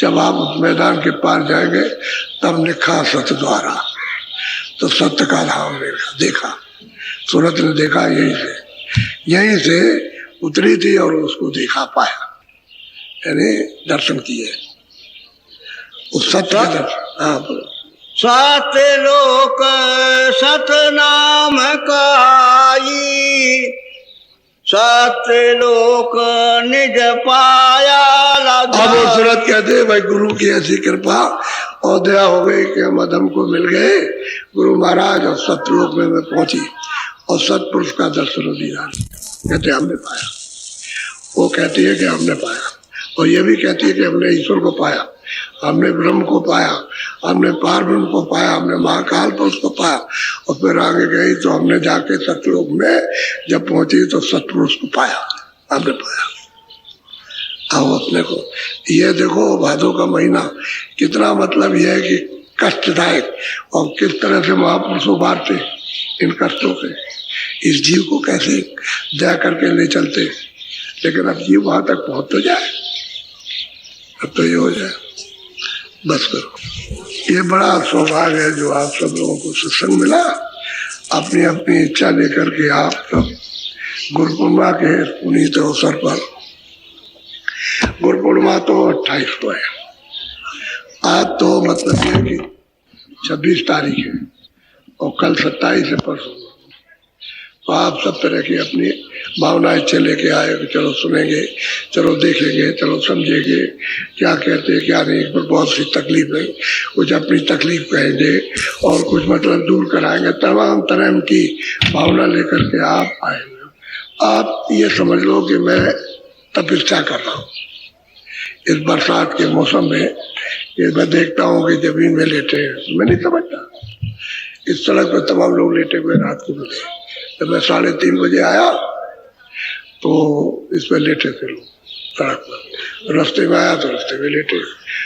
जब आप उस मैदान के पार जाएंगे तब निखा सत द्वारा, तो सत्य का धाम देखा, सूरत ने देखा, यहीं से उतरी थी और उसको देखा पाया, यानी दर्शन किए उस सत्य का दर्शन। हाँ बोलो। सात लोक सत नाम कहाई, सात लोक निज पाया लगा। अब वो सूरत कहते हैं भाई गुरु की ऐसी कृपा और दया हो गई कि हम अधम को मिल गए गुरु महाराज, और सतलोक में मैं पहुंची और सतपुरुष का दर्शन दिया। कहते हमने पाया, वो कहती है कि हमने पाया, और ये भी कहती है कि हमने ईश्वर को पाया, हमने ब्रह्म को पाया, हमने पार ब्रह्म को पाया, हमने महाकाल पुरुष को पाया। और फिर आगे गई तो हमने जाके सतलोक में जब पहुंची तो सतपुरुष को पाया, हमने पाया। अब अपने को ये देखो भादों का महीना कितना मतलब यह है कि कष्टदायक, और किस तरह से महापुरुष उबारते इन कष्टों से, इस जीव को कैसे दया करके ले चलते। लेकिन अब जीव वहां तक पहुंच तो जाए, अब तो ये हो जाए बस करो। ये बड़ा सौभाग्य है जो आप सब लोगों को सत्संग मिला, अपनी अपनी इच्छा लेकर के आप सब गुरु पूर्णिमा के पुनीत अवसर पर, गुरु पूर्णिमा तो 28 को है, आज तो मतलब ये कि 26 तारीख है और कल 27 है परसों। तो आप सब तरह की अपनी भावनाएं चले के आए कि चलो सुनेंगे, चलो देखेंगे, चलो समझेंगे क्या कहते हैं क्या नहीं। पर बहुत सी तकलीफ है, कुछ अपनी तकलीफ कहेंगे और कुछ मतलब दूर कराएंगे। तमाम तरह की भावना लेकर के आप आएंगे। आप ये समझ लो कि मैं तपस्या कर रहा हूँ इस बरसात के मौसम में। ये मैं देखता हूँ कि जमीन में लेटे हैं, मैं नहीं समझता। इस सड़क पर तमाम लोग लेटे हुए रात को मिले, जब मैं 3:30 बजे आया तो इस पर लेटे थे लोग सड़क पर। रास्ते में आया तो रास्ते में लेटे,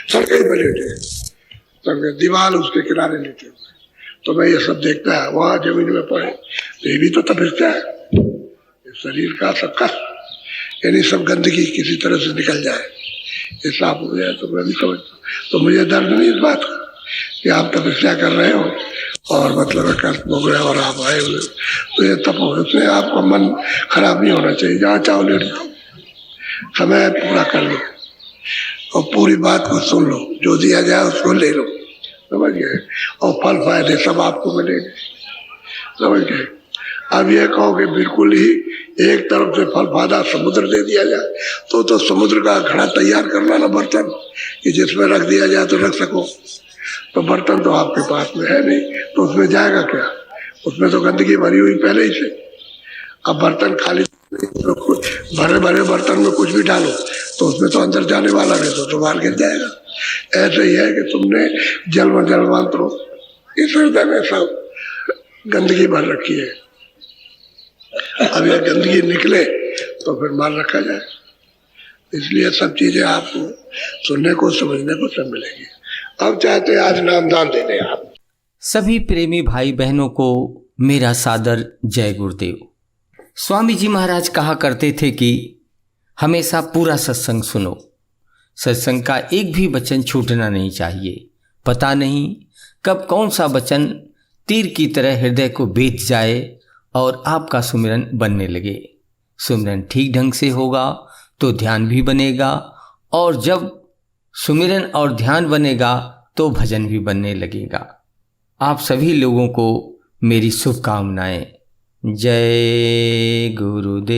सड़कें पे लेटे, सड़कें दीवार उसके किनारे लेटे हुए। तो मैं ये सब देखता है, वहां जमीन में पड़े, तो ये भी तो तपस्या है। शरीर का सब कष्ट, यानी सब गंदगी किसी तरह से निकल जाए, ये साफ हो जाए, तो मैं भी समझता। तो मुझे दर्द नहीं इस बात का कि आप तपस्या कर रहे हो और मतलब कष्ट भोग रहे हो और आप आए हुए, तो ये तप हो, उसमें आपका मन खराब नहीं होना चाहिए। जहाँ चाहो लेट जाओ, समय पूरा कर लो और पूरी बात को सुन लो, जो दिया जाए उसको ले लो, समझ गए। और फल फायदे सब आपको मिलेंगे, समझ गए। अब ये कहो कि बिल्कुल ही एक तरफ से फल फायदा समुद्र दे दिया जाए, तो समुद्र का घड़ा तैयार करना ना, बर्तन कि जिसमें रख दिया जाए तो रख सको। तो बर्तन तो आपके पास में है नहीं, तो उसमें जाएगा क्या? उसमें तो गंदगी भरी हुई पहले ही से। अब बर्तन खाली तो भरे भरे बर्तन में कुछ भी डालो तो उसमें तो अंदर जाने वाला नहीं, तो बाहर गिर जाएगा। ऐसे ही है कि तुमने जलमंत्रो इस हृदय में सब गंदगी भर रखी है। अब यह गंदगी निकले तो फिर मार रखा जाए। इसलिए सब चीजें आपको सुनने को समझने को सब मिलेगी। अब चाहते हैं आज नामदान दे दें आप सभी प्रेमी भाई बहनों को मेरा सादर जय गुरुदेव। स्वामी जी महाराज कहा करते थे कि हमेशा पूरा सत्संग सुनो, सत्संग का एक भी वचन छूटना नहीं चाहिए। पता नहीं कब कौन सा वचन तीर की तरह हृदय को बेच जाए और आपका सुमिरन बनने लगे। सुमिरन ठीक ढंग से होगा तो ध्यान भी बनेगा, और जब सुमिरन और ध्यान बनेगा तो भजन भी बनने लगेगा। आप सभी लोगों को मेरी शुभकामनाएं। जय गुरुदेव।